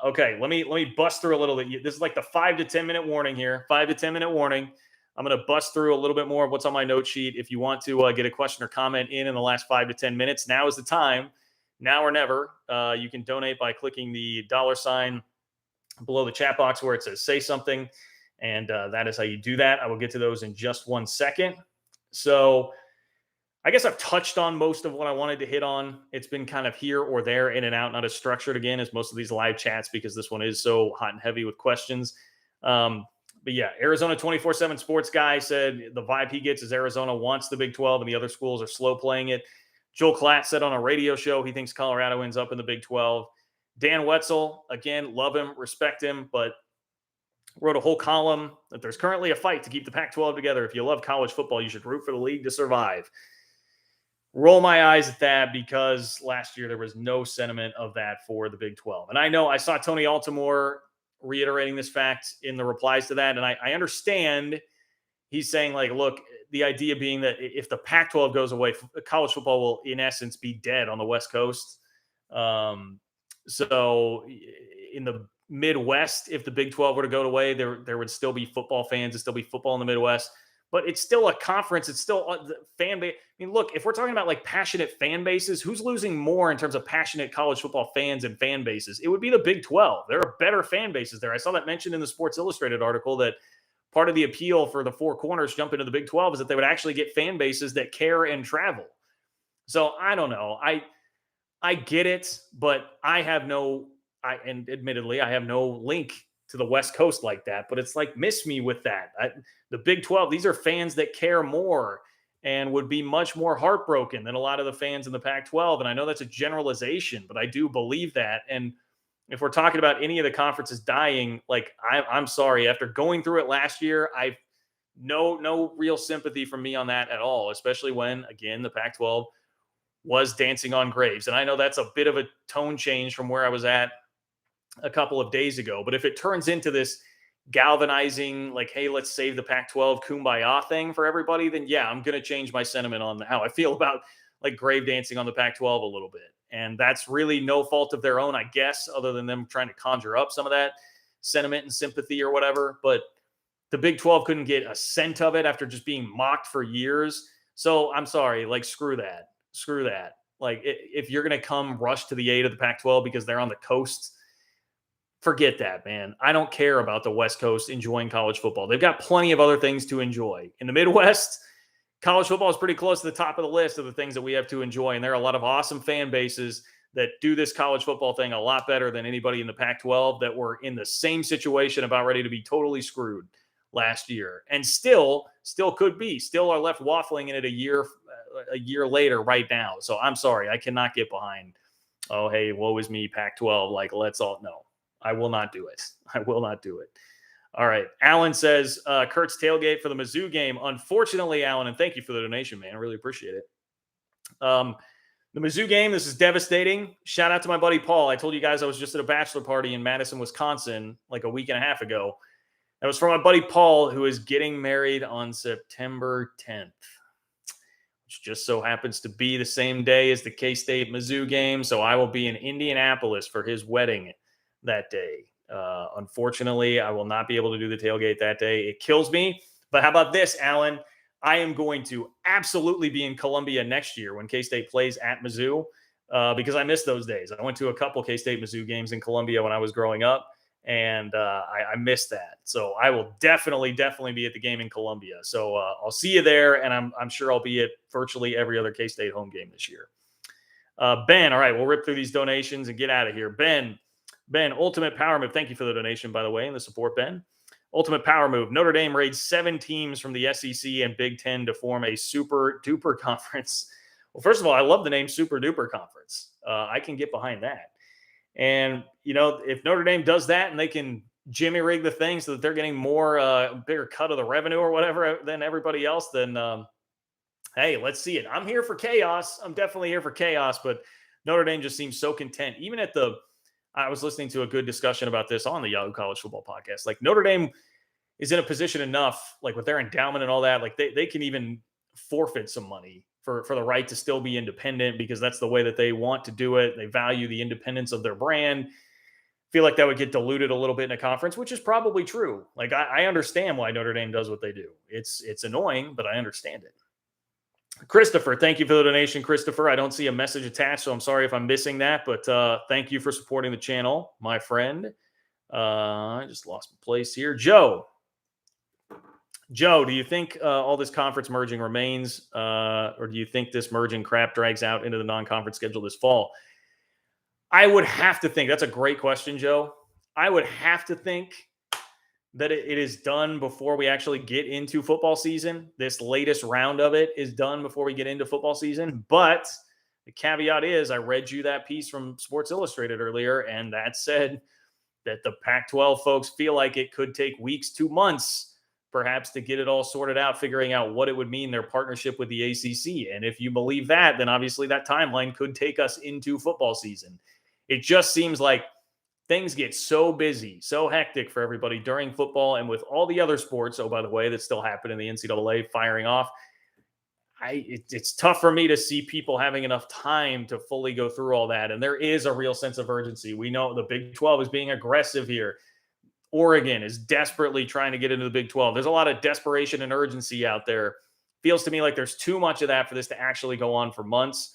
Okay, let me bust through a little bit. This is like the 5 to 10 minute warning here. 5 to 10 minute warning. I'm going to bust through a little bit more of what's on my note sheet. If you want to get a question or comment in the last 5 to 10 minutes, now is the time. Now or never. You can donate by clicking the $sign below the chat box where it says say something. And that is how you do that. I will get to those in just 1 second. So I guess I've touched on most of what I wanted to hit on. It's been kind of here or there, in and out, not as structured again as most of these live chats because this one is so hot and heavy with questions. But yeah, Arizona 24/7 sports guy said the vibe he gets is Arizona wants the Big 12 and the other schools are slow playing it. Joel Klatt said on a radio show he thinks Colorado ends up in the Big 12. Dan Wetzel, again, love him, respect him, but wrote a whole column that there's currently a fight to keep the Pac-12 together. If you love college football, you should root for the league to survive. Roll my eyes at that because last year there was no sentiment of that for the Big 12. And I know I saw Tony Altomore reiterating this fact in the replies to that. And I understand he's saying, like, look, the idea being that if the Pac-12 goes away, college football will, in essence, be dead on the West Coast. So in the Midwest, if the Big 12 were to go away, there would still be football fans. There'd still be football in the Midwest. But it's still a conference. It's still the fan base. I mean, look, if we're talking about like passionate fan bases, who's losing more in terms of passionate college football fans and fan bases? It would be the Big 12. There are better fan bases there. I saw that mentioned in the Sports Illustrated article that part of the appeal for the Four Corners jump into the Big 12 is that they would actually get fan bases that care and travel. So I don't know. I get it, but and admittedly, I have no link to the West Coast like that, but it's like, miss me with that. The Big 12, these are fans that care more and would be much more heartbroken than a lot of the fans in the Pac-12. And I know that's a generalization, but I do believe that. And if we're talking about any of the conferences dying, like I'm sorry, after going through it last year, I've no real sympathy from me on that at all, especially when, again, the Pac-12 was dancing on graves. And I know that's a bit of a tone change from where I was at a couple of days ago. But if it turns into this galvanizing, like, hey, let's save the Pac-12 kumbaya thing for everybody, then yeah, I'm going to change my sentiment on how I feel about like grave dancing on the Pac-12 a little bit. And that's really no fault of their own, I guess, other than them trying to conjure up some of that sentiment and sympathy or whatever. But the Big 12 couldn't get a cent of it after just being mocked for years. So I'm sorry, like, screw that. Screw that. Like, if you're going to come rush to the aid of the Pac-12 because they're on the coast, forget that, man. I don't care about the West Coast enjoying college football. They've got plenty of other things to enjoy. In the Midwest, college football is pretty close to the top of the list of the things that we have to enjoy. And there are a lot of awesome fan bases that do this college football thing a lot better than anybody in the Pac-12 that were in the same situation, about ready to be totally screwed last year. And still could be, still are left waffling in it a year later right now. So I'm sorry, I cannot get behind, oh, hey, woe is me, Pac-12. Like, let's all know. I will not do it. I will not do it. All right. Alan says, Kurt's tailgate for the Mizzou game. Unfortunately, Alan, and thank you for the donation, man. I really appreciate it. The Mizzou game, this is devastating. Shout out to my buddy Paul. I told you guys I was just at a bachelor party in Madison, Wisconsin, like a week and a half ago. That was for my buddy Paul, who is getting married on September 10th, which just so happens to be the same day as the K-State Mizzou game. So I will be in Indianapolis for his wedding that day. Unfortunately, I will not be able to do the tailgate that day. It kills me. But how about this, Alan? I am going to absolutely be in Columbia next year when K-State plays at Mizzou, because I miss those days. I went to a couple K-State Mizzou games in Columbia when I was growing up, and I missed that. So I will definitely be at the game in Columbia. So I'll see you there, and I'm sure I'll be at virtually every other K-State home game this year. Ben, all right, we'll rip through these donations and get out of here. Ben, Ultimate Power Move. Thank you for the donation, by the way, and the support, Ben. Ultimate Power Move. Notre Dame raids 7 teams from the SEC and Big Ten to form a super duper conference. Well, first of all, I love the name Super Duper Conference. I can get behind that. And, you know, if Notre Dame does that and they can jimmy rig the thing so that they're getting more bigger cut of the revenue or whatever than everybody else, then, hey, let's see it. I'm here for chaos. I'm definitely here for chaos, but Notre Dame just seems so content. Even at I was listening to a good discussion about this on the Yahoo College Football podcast. Like, Notre Dame is in a position enough, like with their endowment and all that, like they can even forfeit some money for the right to still be independent, because that's the way that they want to do it. They value the independence of their brand. Feel like that would get diluted a little bit in a conference, which is probably true. Like, I understand why Notre Dame does what they do. It's annoying, but I understand it. Christopher, thank you for the donation, Christopher. I don't see a message attached, so I'm sorry if I'm missing that, but thank you for supporting the channel, my friend. I just lost my place here. Joe, do you think all this conference merging remains, or do you think this merging crap drags out into the non-conference schedule this fall? I would have to think. That's a great question, Joe. I would have to think that it is done before we actually get into football season. This latest round of it is done before we get into football season. But the caveat is, I read you that piece from Sports Illustrated earlier, and that said that the Pac-12 folks feel like it could take weeks to months, perhaps, to get it all sorted out, figuring out what it would mean, their partnership with the ACC. And if you believe that, then obviously that timeline could take us into football season. It just seems like things get so busy, so hectic for everybody during football and with all the other sports, oh, by the way, that still happen in the NCAA firing off. It's tough for me to see people having enough time to fully go through all that. And there is a real sense of urgency. We know the Big 12 is being aggressive here. Oregon is desperately trying to get into the Big 12. There's a lot of desperation and urgency out there. Feels to me like there's too much of that for this to actually go on for months,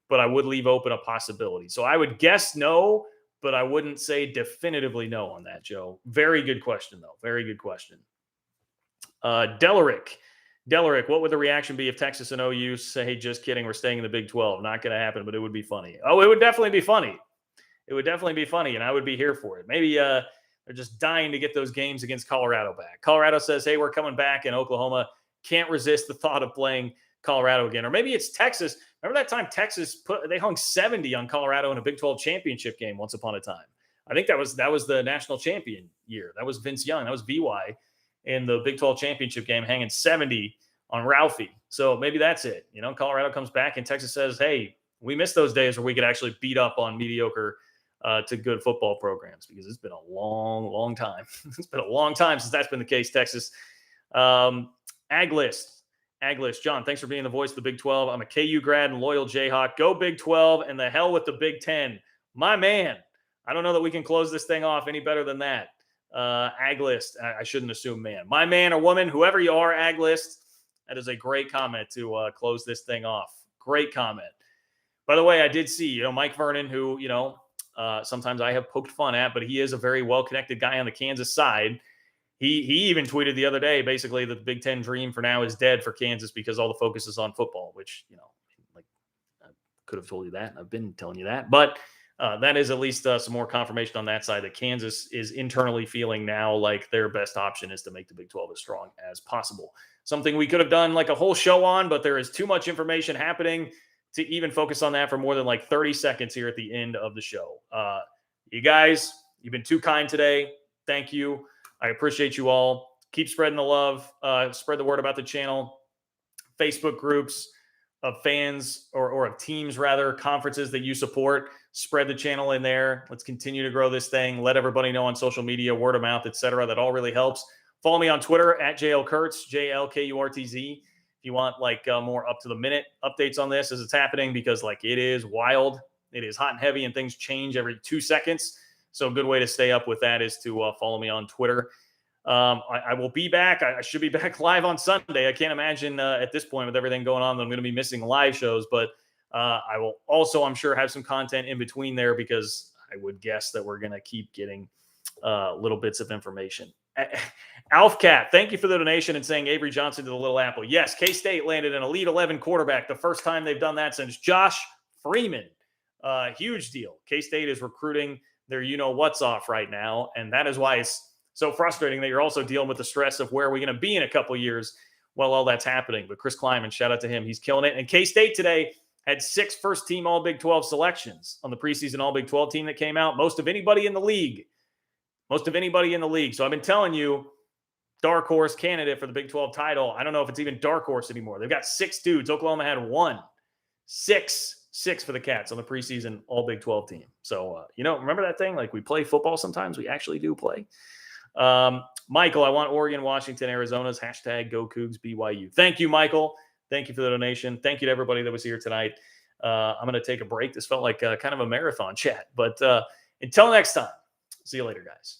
but I would leave open a possibility. So I would guess no, but I wouldn't say definitively no on that, Joe. Very good question, though. Very good question. Delaric, what would the reaction be if Texas and OU say, just kidding, we're staying in the Big 12? Not going to happen, but it would be funny. Oh, it would definitely be funny. It would definitely be funny, and I would be here for it. Maybe they're just dying to get those games against Colorado back. Colorado says, hey, we're coming back, and Oklahoma can't resist the thought of playing Colorado again. Or maybe it's Texas. Remember that time Texas they hung 70 on Colorado in a Big 12 championship game once upon a time. I think that was the national champion year. That was Vince Young. That was VY in the Big 12 championship game, hanging 70 on Ralphie. So maybe that's it. Colorado comes back and Texas says, hey, we missed those days where we could actually beat up on mediocre to good football programs, because it's been a long, long time. It's been a long time since that's been the case, Texas. Aglist, John, thanks for being the voice of the Big 12. I'm a KU grad and loyal Jayhawk. Go Big 12 and the hell with the Big 10. My man, I don't know that we can close this thing off any better than that. Aglist, I shouldn't assume man. My man or woman, whoever you are, Aglist, that is a great comment to close this thing off. Great comment. By the way, I did see, Mike Vernon, who, sometimes I have poked fun at, but he is a very well-connected guy on the Kansas side. He even tweeted the other day, basically, that the Big Ten dream for now is dead for Kansas because all the focus is on football, which, like I could have told you that. I've been telling you that. But that is at least some more confirmation on that side that Kansas is internally feeling now like their best option is to make the Big 12 as strong as possible. Something we could have done like a whole show on, but there is too much information happening to even focus on that for more than like 30 seconds here at the end of the show. You guys, you've been too kind today. Thank you. I appreciate you all. Keep spreading the love. Spread the word about the channel. Facebook groups of fans or of teams, rather, conferences that you support. Spread the channel in there. Let's continue to grow this thing. Let everybody know on social media, word of mouth, etc. That all really helps. Follow me on Twitter at JL Kurtz, JLKURTZ. If you want more up to the minute updates on this as it's happening, because it is wild. It is hot and heavy and things change every 2 seconds. So a good way to stay up with that is to follow me on Twitter. I will be back. I should be back live on Sunday. I can't imagine at this point with everything going on that I'm going to be missing live shows, but I will also, I'm sure, have some content in between there, because I would guess that we're going to keep getting little bits of information. Alfcat, thank you for the donation and saying Avery Johnson to the Little Apple. Yes, K-State landed an Elite 11 quarterback, the first time they've done that since Josh Freeman. Huge deal. K-State is recruiting their what's off right now, and that is why it's so frustrating that you're also dealing with the stress of where are we going to be in a couple of years while all that's happening. But Chris Kleiman, shout out to him. He's killing it. And K-State today had 6 first-team All-Big 12 selections on the preseason All-Big 12 team that came out. Most of anybody in the league. So I've been telling you, dark horse candidate for the Big 12 title. I don't know if it's even dark horse anymore. They've got 6 dudes. Oklahoma had 1. 6 for the Cats on the preseason All-Big 12 team. So, remember that thing? Like, we play football sometimes. We actually do play. Michael, I want Oregon, Washington, Arizona's hashtag Go Cougs BYU. Thank you, Michael. Thank you for the donation. Thank you to everybody that was here tonight. I'm going to take a break. This felt like kind of a marathon chat. But until next time, see you later, guys.